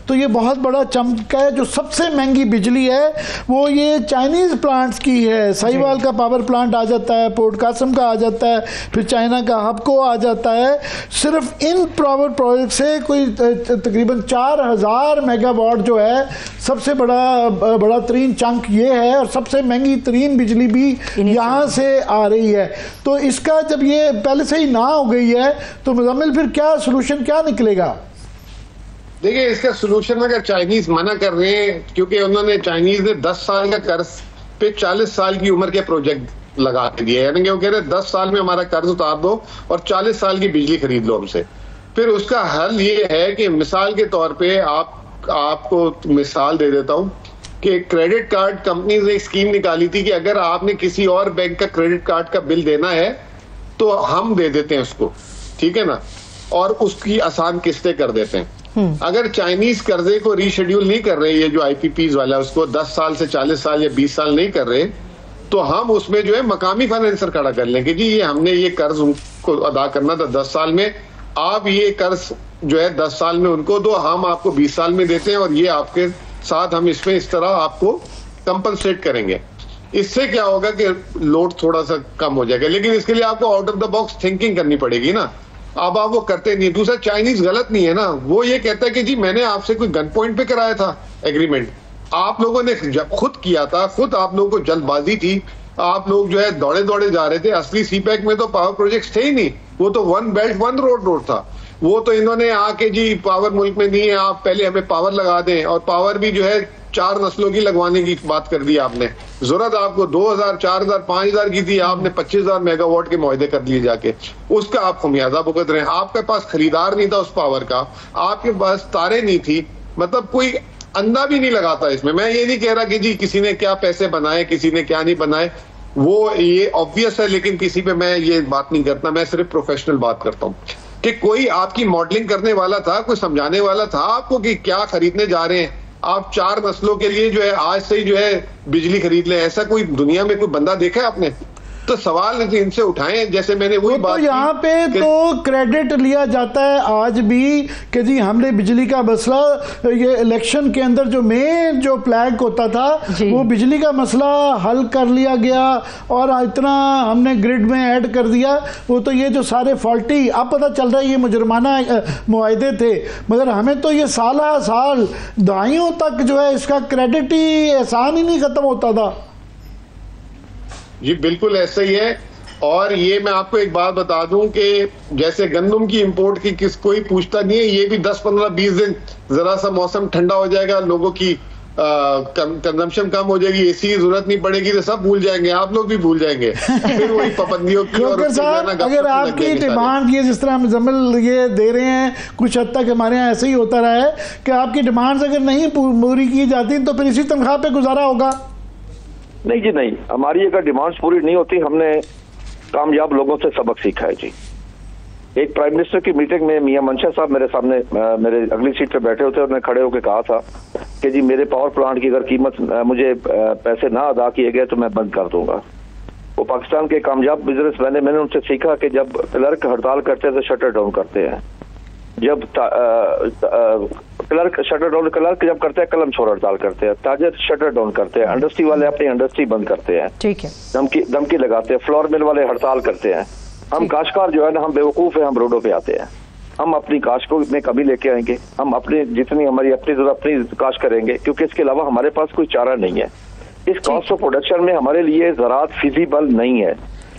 Speaker 2: तो ये बहुत बड़ा चमक है। जो सबसे महंगी बिजली है वो ये चाइनीज प्लांट्स की है। साहिवाल का पावर प्लांट आ जाता है, पोर्ट कासम का आ जाता है, फिर चाइना का हबको आ जाता है। सिर्फ इन पावर प्रोजेक्ट से कोई तकरीबन 4000 मेगावाट जो है सबसे बड़ा तरीन चंक ये है और सबसे महंगी तरीन बिजली भी यहाँ से आ रही है। तो इसका जब ये पहले से ही ना हो गई है तो मुजम्मिल फिर क्या सोल्यूशन क्या निकलेगा?
Speaker 4: देखिए, इसका सोल्यूशन अगर चाइनीज मना कर रहे हैं, क्योंकि उन्होंने चाइनीज ने 10 साल का कर्ज पे 40 साल की उम्र के प्रोजेक्ट लगा के दिए, यानी कि वो कह रहे 10 साल में हमारा कर्ज उतार दो और 40 साल की बिजली खरीद लो हमसे। फिर उसका हल ये है कि मिसाल के तौर पे आपको मिसाल दे देता हूं कि क्रेडिट कार्ड कंपनी ने एक स्कीम निकाली थी कि अगर आपने किसी और बैंक का क्रेडिट कार्ड का बिल देना है तो हम दे देते हैं उसको, ठीक है ना। और उसकी आसान किस्तें कर देते हैं। अगर चाइनीज कर्जे को रीशेड्यूल नहीं कर रहे, ये जो IPPs वाला है उसको 10 साल से 40 साल या 20 साल नहीं कर रहे, तो हम उसमें जो है मकामी फाइनेंसर खड़ा कर लेंगे जी, ये हमने ये कर्ज उनको अदा करना था 10 साल में, आप ये कर्ज जो है 10 साल में उनको दो, हम आपको 20 साल में देते हैं और ये आपके साथ हम इसमें इस तरह आपको कंपनसेट करेंगे। इससे क्या होगा कि लोड थोड़ा सा कम हो जाएगा, लेकिन इसके लिए आपको out of the box thinking करनी पड़ेगी ना। अब आप वो करते नहीं। दूसरा, चाइनीज गलत नहीं है ना, वो ये कहता है कि जी मैंने आपसे कोई गन पॉइंट पे कराया था एग्रीमेंट, आप लोगों ने जब खुद किया था, खुद आप लोगों को जल्दबाजी थी, आप लोग जो है दौड़े दौड़े जा रहे थे। असली CPEC में तो पावर प्रोजेक्ट्स थे ही नहीं, वो तो वन बेल्ट वन रोड था। वो तो इन्होंने आके जी पावर मुल्क में नहीं है, आप पहले हमें पावर लगा दें, और पावर भी जो है 4 नस्लों की लगवाने की बात कर दी आपने। जरूरत आपको 2000, 4000, 5000 की थी, आपने 25,000 मेगावाट के मुआहदे कर दिए जाके, उसका आप खमियाजा भुगत रहे हैं। आपके पास खरीदार नहीं था उस पावर का, आपके पास तारे नहीं थी, मतलब कोई अंदा भी नहीं लगाता इसमें। मैं ये नहीं कह रहा कि जी किसी ने क्या पैसे बनाए, किसी ने क्या नहीं बनाए, वो ये ऑब्वियस है, लेकिन किसी पे मैं ये बात नहीं करता। मैं सिर्फ प्रोफेशनल बात करता हूँ कि कोई आपकी मॉडलिंग करने वाला था, कोई समझाने वाला था आपको कि क्या खरीदने जा रहे हैं। आप 4 नस्लों के लिए जो है आज से ही जो है बिजली खरीद लें, ऐसा कोई दुनिया में कोई बंदा देखा है आपने? तो सवाल इनसे उठाएं, जैसे मैंने वही बात
Speaker 2: तो यहाँ पे तो क्रेडिट लिया जाता है आज भी कि जी हमने बिजली का मसला, ये इलेक्शन के अंदर जो मेन जो फ्लैग होता था वो बिजली का मसला हल कर लिया गया और इतना हमने ग्रिड में ऐड कर दिया। वो तो ये जो सारे फॉल्टी, अब पता चल रहा है ये मुजरमाना मुआहदे थे, मगर हमें तो ये साल दहाइयों तक जो है इसका क्रेडिट ही एहसान ही नहीं खत्म होता था।
Speaker 4: जी बिल्कुल ऐसा ही है। और ये मैं आपको एक बात बता दूं कि जैसे गंदम की इंपोर्ट की कोई पूछता नहीं है, ये भी 10, 15, 20 दिन जरा सा मौसम ठंडा हो जाएगा, लोगों की कंजम्पशन कम हो जाएगी, एसी की जरूरत नहीं पड़ेगी, तो सब भूल जाएंगे, आप लोग भी भूल जाएंगे। फिर वही पाबंदियों की। और
Speaker 2: अगर आपकी डिमांड ये जिस तरह मुजम्मिल ये दे रहे हैं, कुछ हद तक हमारे यहाँ ऐसे ही होता रहा है कि आपकी डिमांड्स अगर नहीं पूरी की जाती तो फिर इसी तनख्वाह पे गुजारा होगा।
Speaker 3: नहीं जी नहीं, हमारी अगर डिमांड्स पूरी नहीं होती, हमने कामयाब लोगों से सबक सीखा है जी। एक प्राइम मिनिस्टर की मीटिंग में मियां मंशा साहब मेरे सामने मेरे अगली सीट पे बैठे होते, उन्होंने खड़े होकर कहा था कि जी मेरे पावर प्लांट की अगर कीमत मुझे पैसे ना अदा किए गए तो मैं बंद कर दूंगा। वो पाकिस्तान के कामयाब बिजनेसमैन है, मैंने उनसे सीखा कि जब क्लर्क हड़ताल करते हैं तो शटर डाउन करते हैं, जब क्लर्क शटर डाउन क्लर्क जब करते हैं कलम छोड़ हड़ताल करते हैं, ताजर शटर डाउन करते हैं, इंडस्ट्री वाले अपनी इंडस्ट्री बंद करते हैं,
Speaker 1: ठीक है,
Speaker 3: धमकी लगाते हैं, फ्लोर मिल वाले हड़ताल करते हैं। हम काश्तकार जो है ना, हम बेवकूफ है, हम रोडों पे आते हैं। हम अपनी काश्त को में कमी लेके आएंगे, हम अपनी जितनी हमारी अपनी जरूरत अपनी काश्त करेंगे, क्योंकि इसके अलावा हमारे पास कोई चारा नहीं है। इस कॉस्ट ऑफ प्रोडक्शन में हमारे लिए ज़राअत फिजिबल नहीं है,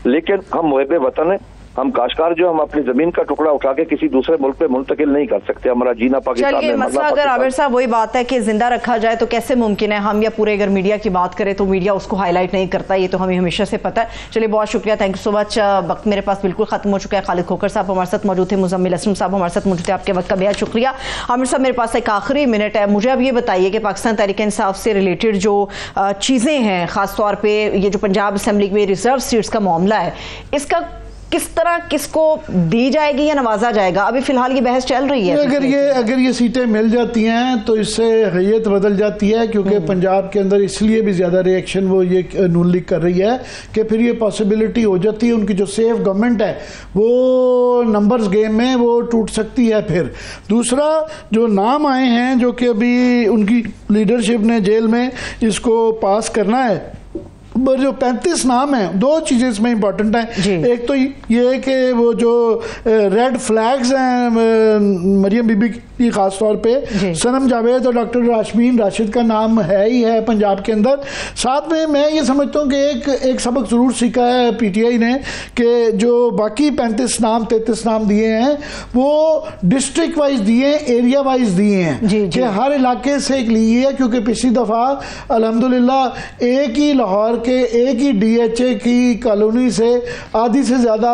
Speaker 3: लेकिन हम मुहब्बे वतन है, हम काश्तकार जो हम अपनी जमीन का टुकड़ा उठा के किसी दूसरे मुल्क पे मुंतकिल नहीं कर सकते। हमारा जीना पाकिस्तान में
Speaker 1: मसला अगर आबिर साहब वही बात है कि जिंदा रखा जाए तो कैसे मुमकिन है? हम या पूरे अगर मीडिया की बात करें तो मीडिया उसको हाईलाइट नहीं करता, ये तो हमें हमेशा से पता है। चलिए बहुत शुक्रिया, थैंक यू सो मच। वक्त मेरे पास बिल्कुल खत्म हो चुका है। खालिद खोखर साहब हमारे साथ मौजूद थे, मुजम्मिल असलम साहब हमारे साथ मौजूद थे, आपके वक्त का बेहद शुक्रिया। आमिर साहब मेरे पास एक आखिरी मिनट है, मुझे अब ये बताइए कि पाकिस्तान तहरीक इंसाफ से रिलेटेड जो चीजें हैं, खासतौर पर ये जो पंजाब असम्बली में रिजर्व सीट्स का मामला है, इसका किस तरह किसको दी जाएगी या नवाजा जाएगा? अभी फिलहाल ये बहस चल रही है।
Speaker 2: अगर ये सीटें मिल जाती हैं तो इससे हैयत बदल जाती है, क्योंकि पंजाब के अंदर इसलिए भी ज़्यादा रिएक्शन वो ये नून लीग कर रही है कि फिर ये पॉसिबिलिटी हो जाती है उनकी जो सेफ गवर्नमेंट है वो नंबर्स गेम में वो टूट सकती है। फिर दूसरा जो नाम आए हैं जो कि अभी उनकी लीडरशिप ने जेल में इसको पास करना है, पर जो 35 नाम हैं, 2 चीज़ें इसमें इंपॉर्टेंट हैं। एक तो ये है कि वो जो रेड फ्लैग्स हैं मरियम बीबी की खास तौर पे, सनम जावेद और डॉक्टर राशमीन राशिद का नाम है ही है पंजाब के अंदर। साथ में मैं ये समझता हूँ कि एक सबक ज़रूर सीखा है PTI ने कि जो बाकी 35 नाम 33 नाम दिए हैं वो डिस्ट्रिक्ट वाइज दिए, एरिया वाइज दिए हैं कि हर इलाके से एक लिए है, क्योंकि पिछली दफ़ा अल्हम्दुलिल्लाह एक ही लाहौर के एक ही DHA की कॉलोनी से आधी से ज्यादा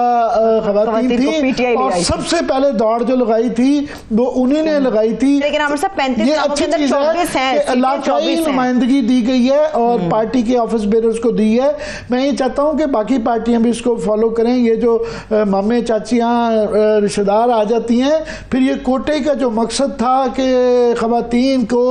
Speaker 2: खवातीन थी और सबसे पहले दौड़ जो लगाई थी वो उन्हीं ने लगाई थी।
Speaker 1: लेकिन आमिर साहब 35 नामों के अंदर 24 हैं,
Speaker 2: इलाकाई नुमाइंदगी दी गई है और पार्टी के ऑफिस बेरर्स को दी है। मैं ये चाहता हूँ कि बाकी पार्टियां भी इसको फॉलो करें। ये जो मामे चाचियाँ रिश्तेदार आ जाती हैं, फिर ये कोटे का जो मकसद था कि खवातीन को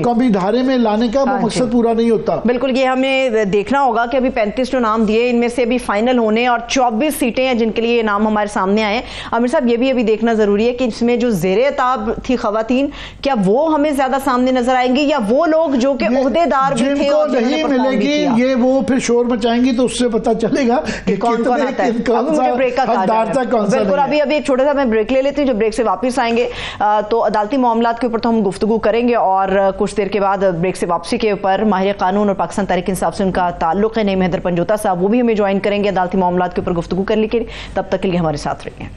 Speaker 2: कौमी धारे में लाने का, वो मकसद पूरा नहीं होता।
Speaker 1: बिल्कुल, ये हमें देखना होगा कि अभी 35 जो नाम दिए, इनमें से अभी फाइनल होने और 24 सीटें हैं जिनके लिए ये नाम हमारे सामने आए। आमिर साहब, ये भी अभी देखना जरूरी है कि इसमें जो ज़ेरे ताब थी खवातीन, क्या वो हमें ज्यादा सामने नजर आएंगी या वो लोग जो कि ओहदेदार भी थे और
Speaker 2: नहीं मिलेगी, ये वो फिर शोर मचाएंगी तो उससे पता चलेगा कि
Speaker 1: कौन कौन आता है। ब्रेक का बिल्कुल, अभी एक छोटा सा मैं ब्रेक ले लेती हूँ। जब ब्रेक से वापस आएंगे तो अदालती मामलात के ऊपर तो हम गुफ्तगू करेंगे और कुछ देर के बाद ब्रेक से वापसी के ऊपर माहिर कानून और पाकिस्तान तहरीक इंसाफ से उनका ताल्लुक है, नईम हैदर पंजोता साहब, वो भी हमें ज्वाइन करेंगे अदालती मामलात के ऊपर गुफ्तगू करने के लिए। तब तक के लिए हमारे साथ रहिए।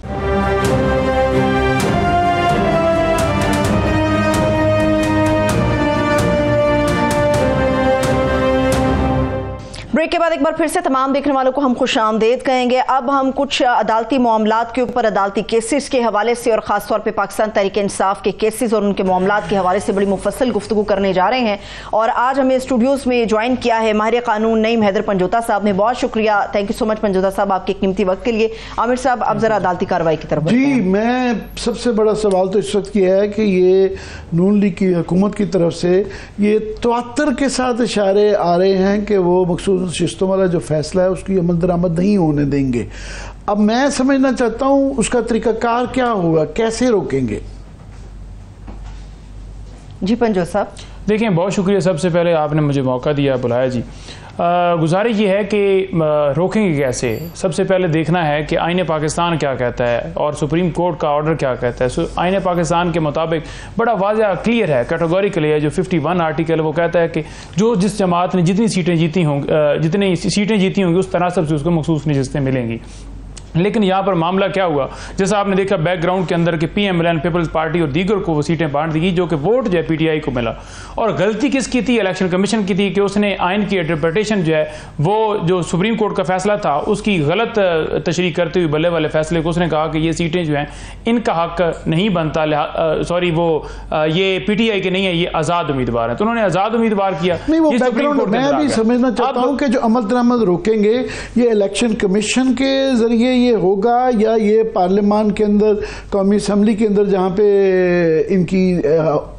Speaker 1: ब्रेक के बाद एक बार फिर से तमाम देखने वालों को हम खुशामदीद कहेंगे। अब हम कुछ अदालती मामलात के ऊपर, अदालती केसेस के हवाले से और ख़ासतौर पे पाकिस्तान तहरीक इंसाफ के केसेस और उनके मामलात के हवाले से बड़ी मुफस्सल गुफ्तगू करने जा रहे हैं। और आज हमें स्टूडियोज़ में ज्वाइन किया है माहिर कानून नईम हैदर पंजोता साहब ने। बहुत शुक्रिया, thank you so much Panjota साहब आपके कीमती वक्त के लिए। आमिर साहब, अब जरा अदालती कार्रवाई की तरफ।
Speaker 2: जी, मैं सबसे बड़ा सवाल तो इस वक्त यह है कि ये नून लीग की हुकूमत की तरफ से ये तवात्तर के साथ इशारे आ रहे हैं कि वो मखसूस शिस्तों वाला जो फैसला है उसकी अमल दरामद नहीं होने देंगे। अब मैं समझना चाहता हूं उसका तरीकाकार क्या होगा, कैसे रोकेंगे?
Speaker 1: जी पंजो साहब।
Speaker 5: देखिए, बहुत शुक्रिया सबसे पहले आपने मुझे मौका दिया, बुलाया जी। गुजारिश ये है कि रोकेंगे कैसे। सबसे पहले देखना है कि आईन पाकिस्तान क्या कहता है और सुप्रीम कोर्ट का ऑर्डर क्या कहता है। आईन पाकिस्तान के मुताबिक बड़ा वाज़ह क्लियर है, कैटेगोरिकली है। जो 51 आर्टिकल वो कहता है कि जो जिस जमात ने जितनी सीटें जीती होंगी उस तनासब से उसको मखसूस नशिस्तें मिलेंगी। लेकिन यहाँ पर मामला क्या हुआ, जैसा आपने देखा बैकग्राउंड के अंदर कि PMLN पीपल्स पार्टी और दीगर को वो सीटें बांट दी, जो कि वोट जो है PTI को मिला। और गलती किसकी थी? इलेक्शन कमीशन की थी कि उसने आइन की इंटरप्रिटेशन जो है वो जो सुप्रीम कोर्ट का फैसला था उसकी गलत तशरीह करते हुए बल्ले वाले फैसले को उसने कहा कि ये सीटें जो हैं इनका हक नहीं बनता, सॉरी वो ये PTI के नहीं है, ये आज़ाद उम्मीदवार हैं। तो उन्होंने आज़ाद उम्मीदवार किया।
Speaker 2: मैं भी समझना चाहता हूँ कि जो अमल दरामद रोकेंगे ये इलेक्शन कमीशन के जरिए ये होगा या ये पार्लियामान के अंदर, कौमी असम्बली के अंदर जहाँ पे इनकी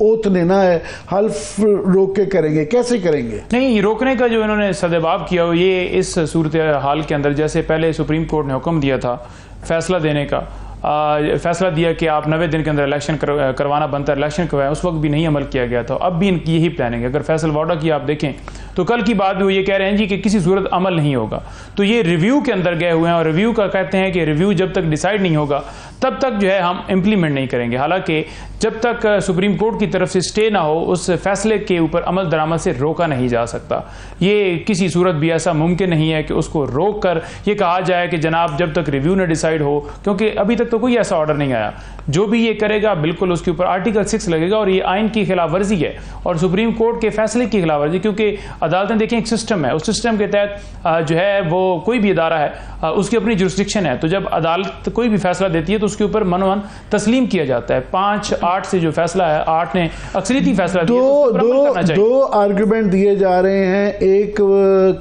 Speaker 2: ओथ लेना है, हल्फ रोक के करेंगे, कैसे करेंगे?
Speaker 5: नहीं, रोकने का जो इन्होंने सदेबाब किया ये इस सूरत हाल के अंदर, जैसे पहले सुप्रीम कोर्ट ने हुक्म दिया था फैसला देने का, फैसला दिया कि आप 90 दिन के अंदर इलेक्शन करवाना बनता है, इलेक्शन करवाएं, उस वक्त भी नहीं अमल किया गया था। अब भी इनकी यही प्लानिंग है। अगर फैसल वाडा की आप देखें तो कल की बात भी वो ये कह रहे हैं जी कि किसी सूरत अमल नहीं होगा। तो ये रिव्यू के अंदर गए हुए हैं और रिव्यू का कहते हैं कि रिव्यू जब तक डिसाइड नहीं होगा तब तक जो है हम इम्प्लीमेंट नहीं करेंगे। हालांकि जब तक सुप्रीम कोर्ट की तरफ से स्टे ना हो उस फैसले के ऊपर अमल दरामद से रोका नहीं जा सकता। ये किसी सूरत भी ऐसा मुमकिन नहीं है कि उसको रोक कर ये कहा जाए कि जनाब जब तक रिव्यू न डिसाइड हो, क्योंकि अभी तक तो कोई ऐसा ऑर्डर नहीं आया। जो भी ये करेगा बिल्कुल उसके ऊपर आर्टिकल 6 लगेगा और ये आइन की खिलाफ वर्जी है और सुप्रीम कोर्ट के फैसले की खिलाफ वर्जी। क्योंकि अदालतें देखें एक सिस्टम है, उस सिस्टम के तहत जो है वो कोई भी इदारा है उसकी अपनी जुरिस्डिक्शन है। तो जब अदालत कोई भी फैसला देती है तो उसके ऊपर मनोवन तस्लीम किया जाता है। 5-8 से जो फैसला है, 8 ने अक्सरियती फैसला दिया।
Speaker 2: दो आर्गुमेंट दिए जा रहे हैं। एक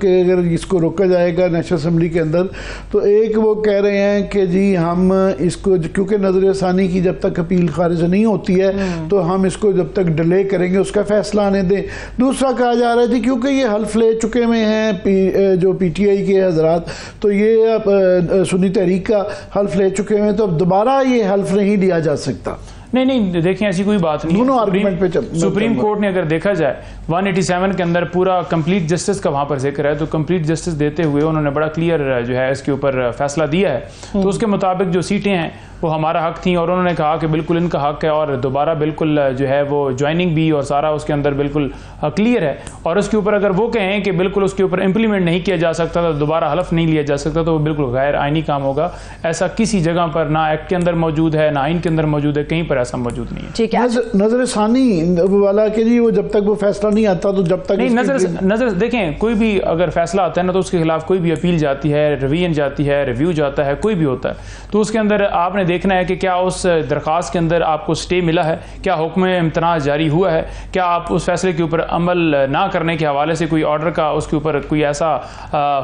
Speaker 2: कि अगर इसको रोका जाएगा नेशनल असेंबली के अंदर, तो एक वो कह रहे हैं कि जी हम इसको क्योंकि नजर सानी की जब तक अपील खारिज नहीं होती है तो हम इसको जब तक डिले करेंगे उसका फैसला आने दें। दूसरा कहा जा रहा है जी क्योंकि ये हल्फ ले चुके हुए हैं जो PTI के हजरात, तो ये सुन्नी तहरीक का हल्फ ले चुके हुए हैं, तो अब दोबारा ये हल्फ नहीं लिया जा सकता।
Speaker 5: नहीं, देखिए ऐसी कोई बात नहीं।
Speaker 2: दोनों आर्गुमेंट पे
Speaker 5: सुप्रीम कोर्ट ने अगर देखा जाए 187 के अंदर पूरा कंप्लीट जस्टिस का वहां पर जिक्र है, तो कंप्लीट जस्टिस देते हुए उन्होंने बड़ा क्लियर जो है इसके ऊपर फैसला दिया है। तो उसके मुताबिक जो सीटें हैं वो हमारा हक थी और उन्होंने कहा कि बिल्कुल इनका हक है और दोबारा बिल्कुल जो है वो ज्वाइनिंग भी और सारा उसके अंदर बिल्कुल क्लियर है। और उसके ऊपर अगर वो कहें कि बिल्कुल उसके ऊपर इंप्लीमेंट नहीं किया जा सकता, तो दोबारा हलफ नहीं लिया जा सकता, तो वो बिल्कुल गैर आइनी काम होगा। ऐसा किसी जगह पर ना एक्ट के अंदर मौजूद है ना आइन के अंदर मौजूद है, कहीं पर ऐसा मौजूद नहीं है।
Speaker 1: ठीक है,
Speaker 2: नजर सानी वाला के जी वो जब तक वो फैसला नहीं आता तो जब तक
Speaker 5: नहीं नजर देखें, कोई भी अगर फैसला आता है ना तो उसके खिलाफ कोई भी अपील जाती है, रिवीजन जाती है, रिव्यू जाता है, कोई भी होता है, तो उसके अंदर आपने देखना है कि क्या उस दरख्वास्त के अंदर आपको स्टे मिला है, क्या हुक्म इम्तना जारी हुआ है, क्या आप उस फैसले के ऊपर अमल ना करने के हवाले से कोई ऑर्डर का उसके ऊपर कोई ऐसा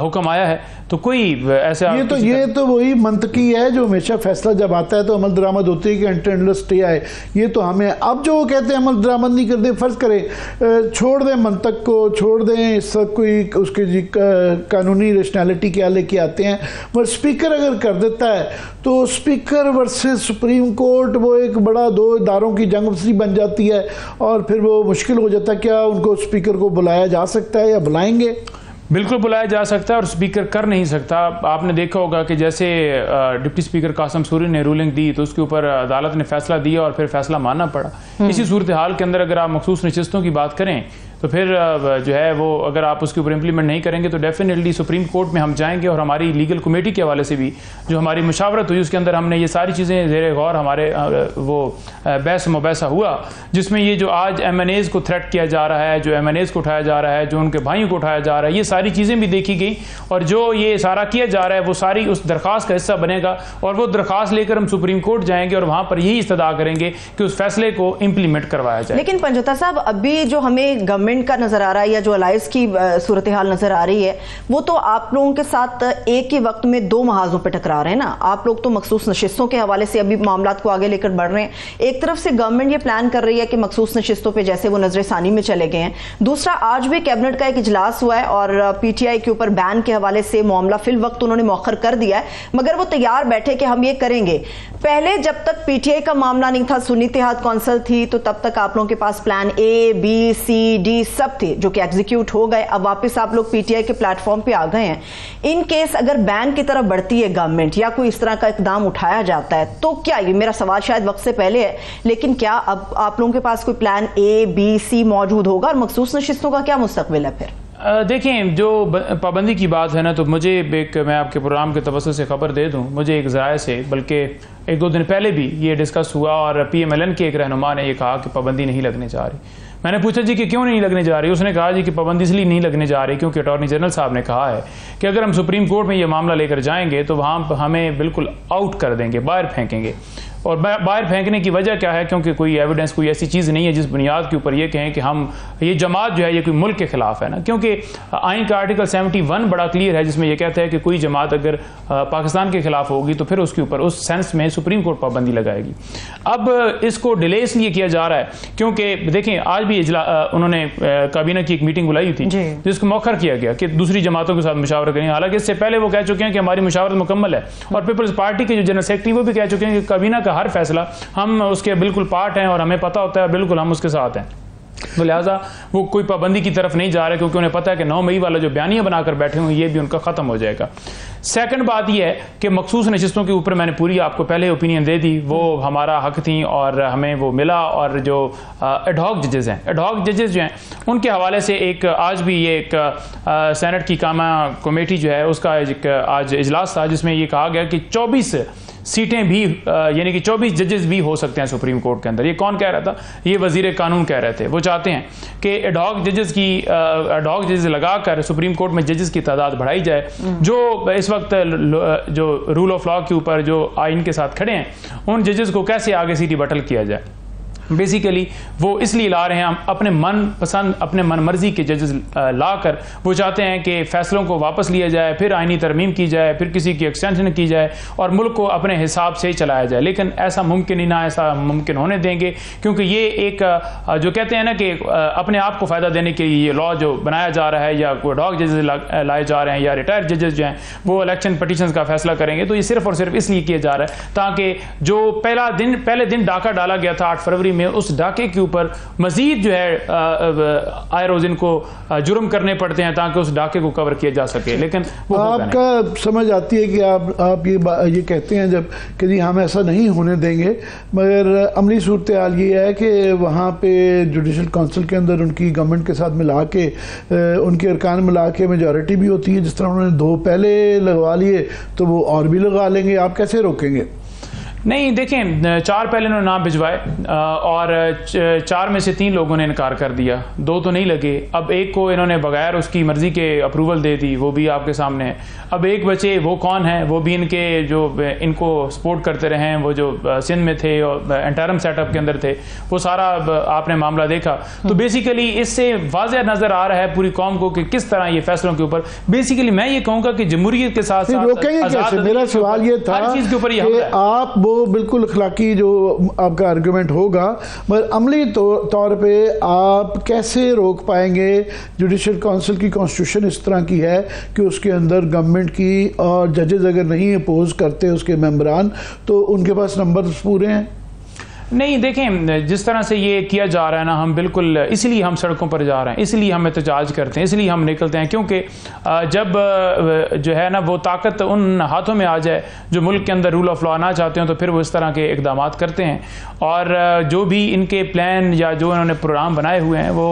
Speaker 5: हुक्म आया है। तो कोई ऐसा
Speaker 2: ये तो वही मंतकी है जो हमेशा फैसला जब आता है तो अमल दरामद होती है कि एंटर स्टे आए। ये तो हमें अब जो वो कहते हैं अमल दरामद नहीं करते, फर्ज करें छोड़ दें मंतक को, छोड़ दें सब कोई उसके जी कानूनी रेशनैलिटी क्या लेके आते हैं, पर स्पीकर अगर कर देता है तो स्पीकर वर्सेस सुप्रीम कोर्ट वो एक बड़ा दो इदारों की जंग सी बन जाती है और फिर वो मुश्किल हो जाता है। क्या उनको स्पीकर को बुलाया जा सकता है या बुलाएंगे?
Speaker 5: बिल्कुल बुलाया जा सकता है और स्पीकर कर नहीं सकता। आपने देखा होगा कि जैसे डिप्टी स्पीकर कासिम सूरी ने रूलिंग दी तो उसके ऊपर अदालत ने फैसला दिया और फिर फैसला मानना पड़ा। इसी सूरत हाल के अंदर अगर आप मखसूस नशिस्तों की बात करें तो फिर जो है वो अगर आप उसके ऊपर इम्प्लीमेंट नहीं करेंगे तो डेफिनेटली सुप्रीम कोर्ट में हम जाएंगे और हमारी लीगल कमेटी के हवाले से भी जो हमारी मुशावरत हुई उसके अंदर हमने ये सारी चीज़ें ज़ेर गौर हमारे वो बहस मुबैसा हुआ, जिसमें ये जो आज MNAs को थ्रेट किया जा रहा है, जो MNAs को उठाया जा रहा है, जो उनके भाइयों को उठाया जा रहा है, ये सारी चीज़ें भी देखी गई और जो ये सारा किया जा रहा है वो सारी उस दरख्वास्त का हिस्सा बनेगा और वो दरख्वास्त लेकर हम सुप्रीम कोर्ट जाएंगे और वहाँ पर यही इस्तदा करेंगे कि उस फैसले को इम्प्लीमेंट करवाया जाए।
Speaker 1: लेकिन पंजोता साहब, अभी जो हमें गवर्नमेंट का नजर आ रहा है या जो अलायंस की सूरत हाल नजर आ रही है वो तो आप लोगों के साथ एक ही वक्त में दो महाजों पे टकरा रहे हैं ना। आप लोग तो मखसूस नशिस्तों के हवाले से अभी मामला को आगे लेकर बढ़ रहे हैं। एक तरफ से गवर्नमेंट ये प्लान कर रही है कि मखसूस नशिस्तों पे जैसे वो नजर सानी में चले गए हैं, दूसरा आज भी कैबिनेट का एक इजलास हुआ है और PTI के ऊपर बैन के हवाले से मामला फिल वक्त उन्होंने मौखर कर दिया है, मगर वो तैयार बैठे कि हम ये करेंगे। पहले जब तक PTI का मामला नहीं था, सुन्नी इत्तेहाद कौंसिल थी, तो तब तक आप लोगों के पास plan A, B, C, D सब थे जो कि एग्जीक्यूट हो गए। अब वापस आप लोग PTI के प्लेटफॉर्म पे आ गए हैं। इन केस अगर बैन की तरफ बढ़ती है गवर्नमेंट या कोई इस तरह का इकदाम उठाया जाता है तो क्या, ये मेरा सवाल शायद वक्त से पहले है, लेकिन क्या अब आप लोगों के पास कोई प्लान A, B, C मौजूद होगा और मखसूस नशिस्तों का क्या मुस्तकबिल है फिर?
Speaker 5: देखें, जो पाबंदी की बात है ना, तो मुझे एक मैं आपके प्रोग्राम के तवज्जुह से खबर दे दूं, मुझे एक ज़राए से बल्कि एक दो दिन पहले भी ये डिस्कस हुआ और PMLN के एक रहनुमा ने ये कहा कि पाबंदी नहीं लगने जा रही। मैंने पूछा जी कि क्यों नहीं लगने जा रही? उसने कहा जी कि पाबंदी इसलिए नहीं लगने जा रही क्योंकि अटॉर्नी जनरल साहब ने कहा है कि अगर हम सुप्रीम कोर्ट में ये मामला लेकर जाएंगे तो वहाँ हमें बिल्कुल आउट कर देंगे, बाहर फेंकेंगे। और बाहर फेंकने की वजह क्या है? क्योंकि कोई एविडेंस, कोई ऐसी चीज़ नहीं है जिस बुनियाद के ऊपर ये कहें कि हम ये जमात जो है ये कोई मुल्क के खिलाफ है ना। क्योंकि आइन का आर्टिकल 71 बड़ा क्लियर है जिसमें यह कहता है कि कोई जमात अगर पाकिस्तान के खिलाफ होगी तो फिर उसके ऊपर उस सेंस में सुप्रीम कोर्ट पाबंदी लगाएगी। अब इसको डिले इसलिए किया जा रहा है क्योंकि देखें, आज भी उन्होंने काबीना की एक मीटिंग बुलाई थी जिसको मौखर किया गया कि दूसरी जमातों के साथ मुशावरा करें। हालांकि इससे पहले वो कह चुके हैं कि हमारी मुशावरत मुकम्मल है और पीपल्स पार्टी के जो जनरल सेक्रेटरी वो भी कह चुके हैं कि काबीना हर फैसला हम उसके बिल्कुल पार्ट हैं और हमें पता होता है, बिल्कुल हम उसके साथ हैं। तो लिहाजा वो कोई पाबंदी की तरफ नहीं जा रहे क्योंकि उन्हें पता है कि 9 मई वाला जो बयानिया बनाकर बैठे हुए ये भी उनका खत्म हो जाएगा। सेकंड बात यह है कि मखसूस नशिस्तों के ऊपर मैंने पूरी आपको पहले ओपिनियन दे दी, वो हमारा हक थी और हमें वो मिला। और जो एडहॉक जजेस हैं, एडहॉक जजेस जो हैं उनके हवाले से एक आज भी ये एक सेनेट की कामा कमेटी जो है उसका एक आज इजलास था जिसमें ये कहा गया कि 24 सीटें भी यानी कि 24 जजेस भी हो सकते हैं सुप्रीम कोर्ट के अंदर। ये कौन कह रहा था? ये वजीर कानून कह रहे थे। वो चाहते हैं कि एडहॉक जजेस लगाकर सुप्रीम कोर्ट में जजेस की तादाद बढ़ाई जाए। जो इस वक्त जो रूल ऑफ लॉ के ऊपर जो आइन के साथ खड़े हैं उन जजेस को कैसे आगे सीटी बटल किया जाए। बेसिकली वो इसलिए ला रहे हैं, हम अपने मन पसंद, अपने मन मर्जी के जजेस लाकर वो चाहते हैं कि फैसलों को वापस लिया जाए, फिर आइनी तरमीम की जाए, फिर किसी की एक्सटेंशन की जाए और मुल्क को अपने हिसाब से चलाया जाए। लेकिन ऐसा मुमकिन ही ना ऐसा मुमकिन होने देंगे क्योंकि ये एक जो कहते हैं ना कि अपने आप को फ़ायदा देने के लिए ये लॉ जो बनाया जा रहा है या एडहॉक जजेस लाए जा रहे हैं या रिटायर्ड जजेस जो हैं वो इलेक्शन पटिशंस का फैसला करेंगे। तो ये सिर्फ और सिर्फ इसलिए किया जा रहा है ताकि जो पहले दिन डाका डाला गया था 8 फरवरी में, उस डाके के ऊपर मजीद जो है आए रोज इनको जुर्म करने पड़ते हैं ताकि उस डाके को कवर किया जा सके। लेकिन वो
Speaker 2: आपका समझ आती है कि आप ये कहते हैं जब कि जी हम ऐसा नहीं होने देंगे, मगर अमली सूरत हाल ये है कि वहाँ पे जुडिशल काउंसिल के अंदर उनकी गवर्नमेंट के साथ मिला के उनके अरकान मिला के मेजॉरिटी भी होती है। जिस तरह उन्होंने 2 पहले लगवा लिए तो वो और भी लगा लेंगे। आप कैसे रोकेंगे?
Speaker 5: नहीं, देखें, 4 पहले उन्होंने नाम भिजवाए और 4 में से 3 लोगों ने इनकार कर दिया, 2 तो नहीं लगे। अब एक को इन्होंने बगैर उसकी मर्जी के अप्रूवल दे दी, वो भी आपके सामने है। अब एक बचे, वो कौन है? वो भी इनके जो इनको सपोर्ट करते रहे हैं, वो जो सिंध में थे और इंटरम सेटअप के अंदर थे, वो सारा आपने मामला देखा। तो बेसिकली इससे वाज़ेह नजर आ रहा है पूरी कौम को कि किस तरह ये फैसलों के ऊपर, बेसिकली मैं ये कहूँगा कि जमहूरियत के साथ साथ
Speaker 2: मेरा सवाल ये था
Speaker 5: चीज के ऊपर
Speaker 2: आप वो बिल्कुल अखलाकी जो आपका आर्गुमेंट होगा, मगर अमली तौर पे आप कैसे रोक पाएंगे? जुडिशल काउंसिल की कॉन्स्टिट्यूशन इस तरह की है कि उसके अंदर गवर्नमेंट की और जजेस अगर नहीं अपोज करते उसके मेंबरान, तो उनके पास नंबर पूरे हैं।
Speaker 5: नहीं, देखें, जिस तरह से ये किया जा रहा है ना, हम बिल्कुल इसलिए हम सड़कों पर जा रहे हैं, इसलिए हम एहतजाज करते हैं, इसलिए हम निकलते हैं, क्योंकि जब जो है ना वो ताकत उन हाथों में आ जाए जो मुल्क के अंदर रूल ऑफ लॉ आना चाहते हैं, तो फिर वो इस तरह के इकदाम करते हैं। और जो भी इनके प्लान या जो इन्होंने प्रोग्राम बनाए हुए हैं वो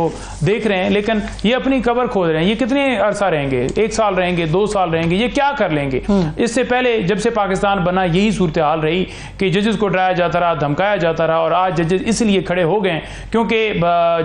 Speaker 5: देख रहे हैं, लेकिन ये अपनी कबर खोद रहे हैं। ये कितने अरसा रहेंगे? 1 साल रहेंगे, 2 साल रहेंगे? ये क्या कर लेंगे? इससे पहले जब से पाकिस्तान बना यही सूरत हाल रही कि जजेस को डराया जाता रहा, धमकाया जाता रहा, और आज जजेस इसलिए खड़े हो गए क्योंकि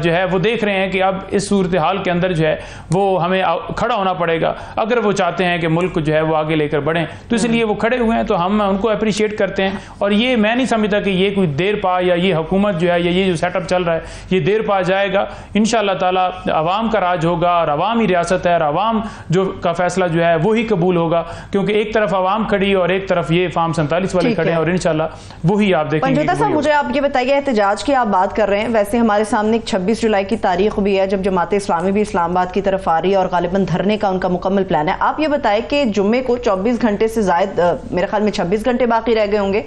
Speaker 5: जो है वो देख रहे हैं कि अब इस सूरत हाल के अंदर जो है वो हमें खड़ा होना पड़ेगा अगर वो चाहते हैं कि मुल्क जो है वो आगे लेकर बढ़ें। तो इसलिए वो खड़े हुए हैं, तो हम उनको अप्रिशिएट करते हैं। और ये मैं नहीं समझता कि ये कोई देर पा या ये हुकूमत जो है या ये जो सेटअप चल रहा है ये देर पा जाएगा। इंशाअल्लाह ताला अवाम का राज होगा और अवामी रियासत है और अवाम जो का फैसला जो है वो ही कबूल होगा, क्योंकि एक तरफ अवाम खड़ी और एक तरफ ये फार्म 47 वाले खड़े हैं, और इंशाअल्लाह वही आप देखेंगे।
Speaker 1: मुझे आप ये बताइए, एहतजाज की आप बात कर रहे हैं, वैसे हमारे सामने 26 जुलाई की तारीख भी है जब जमात इस्लामी भी इस्लामाबाद की तरफ आ रही है और गालिबन धरने का उनका मुकम्मल प्लान है। आप ये बताएं कि जुम्मे को 24 घंटे से जायद, मेरे ख्याल में 26 घंटे बाकी रह गए होंगे,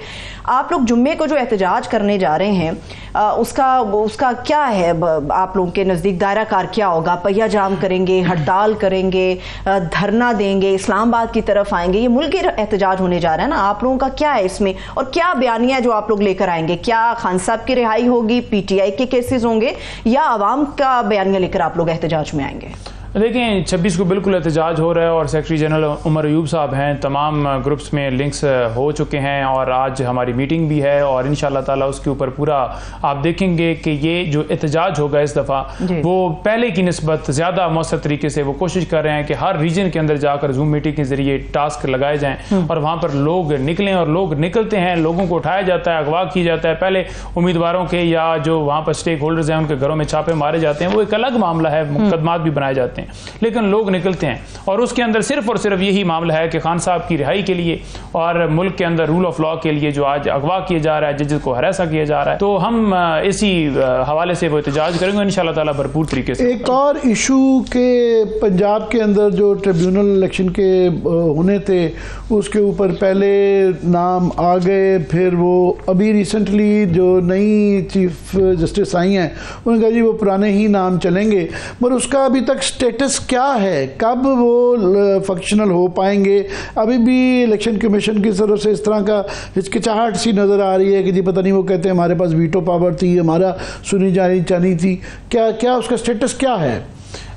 Speaker 1: आप लोग जुम्मे को जो एहतजाज करने जा रहे हैं उसका क्या है? आप लोगों के नज़दीक दायरा कार क्या होगा? पहिया जाम करेंगे, हड़ताल करेंगे, धरना देंगे, इस्लामाबाद की तरफ आएंगे? ये मुल्की एहतजाज होने जा रहा है ना, आप लोगों का क्या है इसमें और क्या बयानिया जो आप लोग लेकर आएंगे? क्या खान साहब की रिहाई होगी, पीटीआई के केसेस होंगे, या आवाम का बयानिया लेकर आप लोग एहतजाज में आएंगे?
Speaker 5: देखें, 26 को बिल्कुल एहतजाज हो रहा है और सेक्रेटरी जनरल उमर अयूब साहब हैं, तमाम ग्रुप्स में लिंक्स हो चुके हैं और आज हमारी मीटिंग भी है और इंशाअल्लाह ताला उसके ऊपर पूरा आप देखेंगे कि ये जो एहतजाज होगा इस दफ़ा वो पहले की निस्बत ज़्यादा मौसर तरीके से वो कोशिश कर रहे हैं कि हर रीजन के अंदर जाकर जूम मीटिंग के जरिए टास्क लगाए जाएँ और वहाँ पर लोग निकलें, और लोग निकलते हैं, लोगों को उठाया जाता है, अगवा किया जाता है। पहले उम्मीदवारों के या जो वहाँ पर स्टेक होल्डर्स हैं उनके घरों में छापे मारे जाते हैं, वो एक अलग मामला है, मुकदमात भी बनाए जाते हैं, लेकिन लोग निकलते हैं और उसके अंदर सिर्फ और सिर्फ यही मामला है कि खान साहब की रिहाई के लिए और मुल्क के अंदर रूल ऑफ लॉ के लिए जो आज अगवा किया जा रहा है, जजेस को हरासा किया जा रहा है। तो हम इसी हवाले से वो एहतजाज करेंगे इंशाअल्लाह ताला भरपूर तरीके से।
Speaker 2: एक और इशू के पंजाब के अंदर जो ट्रिब्यूनल इलेक्शन के होने थे उसके ऊपर पहले नाम आ गए, फिर वो अभी रिसेंटली जो नई चीफ जस्टिस आई हैं उन्होंने कहा जी वो पुराने ही नाम चलेंगे, मगर उसका अभी तक स्टेटस क्या है? कब वो फंक्शनल हो पाएंगे? अभी भी इलेक्शन कमीशन की तरफ से इस तरह का हिचकिचाहट सी नज़र आ रही है कि जी पता नहीं, वो कहते हैं हमारे पास वीटो पावर थी, हमारा सुनी जानी थी। क्या उसका स्टेटस क्या है?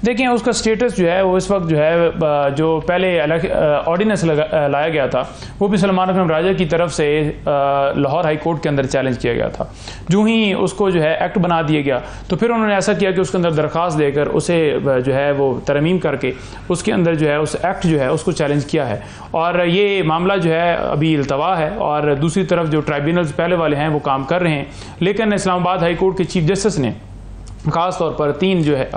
Speaker 5: देखिए, उसका स्टेटस जो है वो इस वक्त जो है जो पहले ऑर्डिनेंस लाया गया था वो भी सलमान अकरम राजा की तरफ से लाहौर हाई कोर्ट के अंदर चैलेंज किया गया था। जो ही उसको जो है एक्ट बना दिया गया तो फिर उन्होंने ऐसा किया कि उसके अंदर दरख्वास्त देकर उसे जो है वो तरमीम करके उसके अंदर जो है उस एक्ट जो है उसको चैलेंज किया है, और ये मामला जो है अभी इल्तवा है। और दूसरी तरफ जो ट्राइब्यूनल्स पहले वाले हैं वो काम कर रहे हैं, लेकिन इस्लामाबाद हाई कोर्ट के चीफ जस्टिस ने ख़ास तौर पर 3 जो है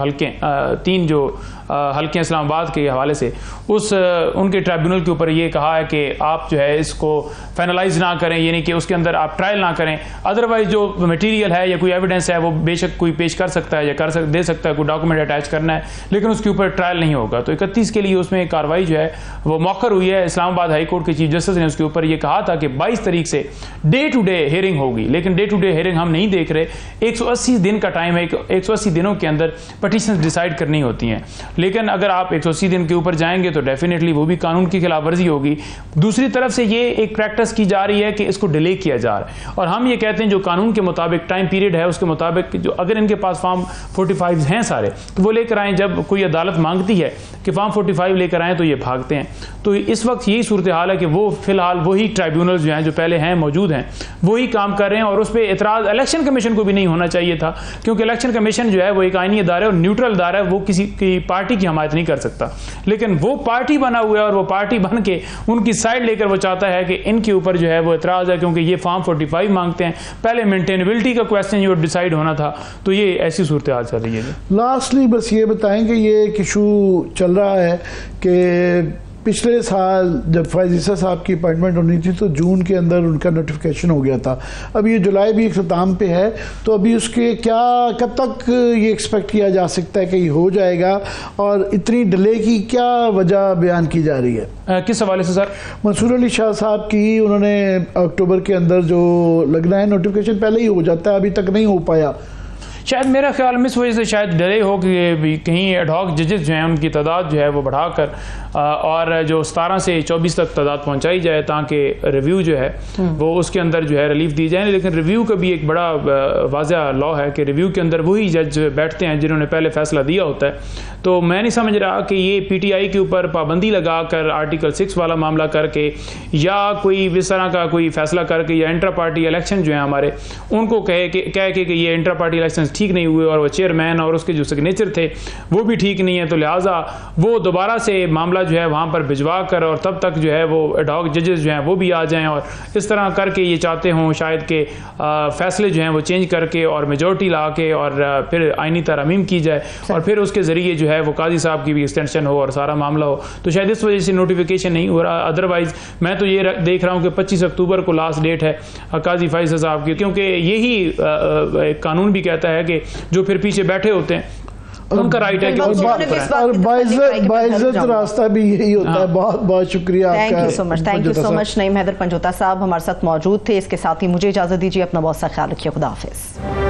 Speaker 5: तीन जो हल्के इस्लामाबाद के हवाले से उनके ट्राइब्यूनल के ऊपर ये कहा है कि आप जो है इसको फाइनलाइज ना करें, यानी कि उसके अंदर आप ट्रायल ना करें। अदरवाइज जो मटेरियल है या कोई एविडेंस है वो बेशक कोई पेश कर सकता है या दे सकता है, कोई डॉक्यूमेंट अटैच करना है, लेकिन उसके ऊपर ट्रायल नहीं होगा। तो 31 के लिए उसमें कार्रवाई जो है वो मौखर हुई है। इस्लामाबाद हाई कोर्ट के चीफ जस्टिस ने उसके ऊपर ये कहा था कि 22 तारीख से डे टू डे हियरिंग होगी, लेकिन डे टू डे हियरिंग हम नहीं देख रहे। 180 दिन का टाइम है, 180 दिनों के अंदर पटिशन डिसाइड करनी होती हैं, लेकिन अगर आप 180 दिन के ऊपर जाएंगे तो डेफिनेटली वो भी कानून की खिलाफ वर्जी होगी। दूसरी तरफ से ये एक प्रैक्टिस की जा रही है कि इसको डिले किया जा रहा है, और हम ये कहते हैं जो कानून के मुताबिक टाइम पीरियड है उसके मुताबिक जो अगर इनके पास फॉर्म 45 हैं सारे तो वो लेकर आएँ। जब कोई अदालत मांगती है कि फॉर्म 45 लेकर आएँ तो ये भागते हैं। तो इस वक्त यही सूरत हाल है कि वो फिलहाल वही ट्राइब्यूनल जो हैं जो पहले हैं मौजूद हैं वही काम कर रहे हैं, और उस पर एतराज़ इलेक्शन कमीशन को भी नहीं होना चाहिए था, क्योंकि इलेक्शन कमीशन जो है वो एक आईनी अदारा है और न्यूट्रल अदारा है, वो किसी की पार्टी की हमायत नहीं कर सकता। लेकिन वो पार्टी बना हुआ है और वो पार्टी बन के उनकी साइड लेकर वो चाहता है कि इनके ऊपर जो है वो एतराज़ है क्योंकि ये फॉर्म 45 मांगते हैं। पहले मेंटेनेबिलिटी का क्वेश्चन जो डिसाइड होना था, तो ये ऐसी सूरत हाल चल रही है।
Speaker 2: लास्टली बस ये बताएं कि ये एक इशू चल रहा है कि पिछले साल जब फैज़ ईसा साहब की अपॉइंटमेंट होनी थी तो जून के अंदर उनका नोटिफिकेशन हो गया था। अब ये जुलाई भी इख्तिताम पे है, तो अभी उसके क्या कब तक ये एक्सपेक्ट किया जा सकता है कि ये हो जाएगा, और इतनी डिले की क्या वजह बयान की जा रही है?
Speaker 5: किस हवाले से सर?
Speaker 2: मंसूर अली शाह साहब की उन्होंने अक्टूबर के अंदर जो लगना है नोटिफिकेशन पहले ही हो जाता है, अभी तक नहीं हो पाया।
Speaker 5: शायद मेरा ख्याल में इस वजह से शायद डिले हो कि कहीं एडहॉक जजेस जो हैं उनकी तादाद जो है वो बढ़ाकर और जो 17 से 24 तक तादाद पहुंचाई जाए ताकि रिव्यू जो है वो उसके अंदर जो है रिलीफ दी जाए। लेकिन रिव्यू का भी एक बड़ा वाज़ह लॉ है कि रिव्यू के अंदर वही जज बैठते हैं जिन्होंने पहले फैसला दिया होता है। तो मैं नहीं समझ रहा कि ये PTI के ऊपर पाबंदी लगाकर आर्टिकल 6 वाला मामला करके या कोई इस तरह का कोई फैसला करके या इंट्रा पार्टी इलेक्शन जो है हमारे उनको कह के कि ये इंट्रा पार्टी इलेक्शन ठीक नहीं हुए और वो चेयरमैन और उसके जो सिग्नेचर थे वो भी ठीक नहीं है, तो लिहाजा वो दोबारा से मामला जो है वहाँ पर भिजवा कर और तब तक जो है वो एडहॉक जजेस जो हैं वो भी आ जाएं और इस तरह करके ये चाहते हों शायद के फैसले जो हैं वो चेंज करके और मेजॉरिटी ला के और फिर आइनी तरमीम की जाए और फिर उसके ज़रिए जो है वो काजी साहब की भी एक्सटेंशन हो और सारा मामला हो। तो शायद इस वजह से नोटिफिकेशन नहीं हो रहा। अदरवाइज़ मैं तो ये देख रहा हूँ कि 25 अक्टूबर को लास्ट डेट है काजी फैज़ साहब की, क्योंकि यही कानून भी कहता है कि जो फिर पीछे बैठे होते हैं उनका राइट है कि
Speaker 2: और बाइज्जत रास्ता भी यही होता है। बहुत बहुत शुक्रिया।
Speaker 1: Thank you so much Naeem Haider Panjota sahab हमारे साथ मौजूद थे। इसके साथ ही मुझे इजाजत दीजिए। अपना बहुत सा ख्याल रखिए। खुदा हाफिज।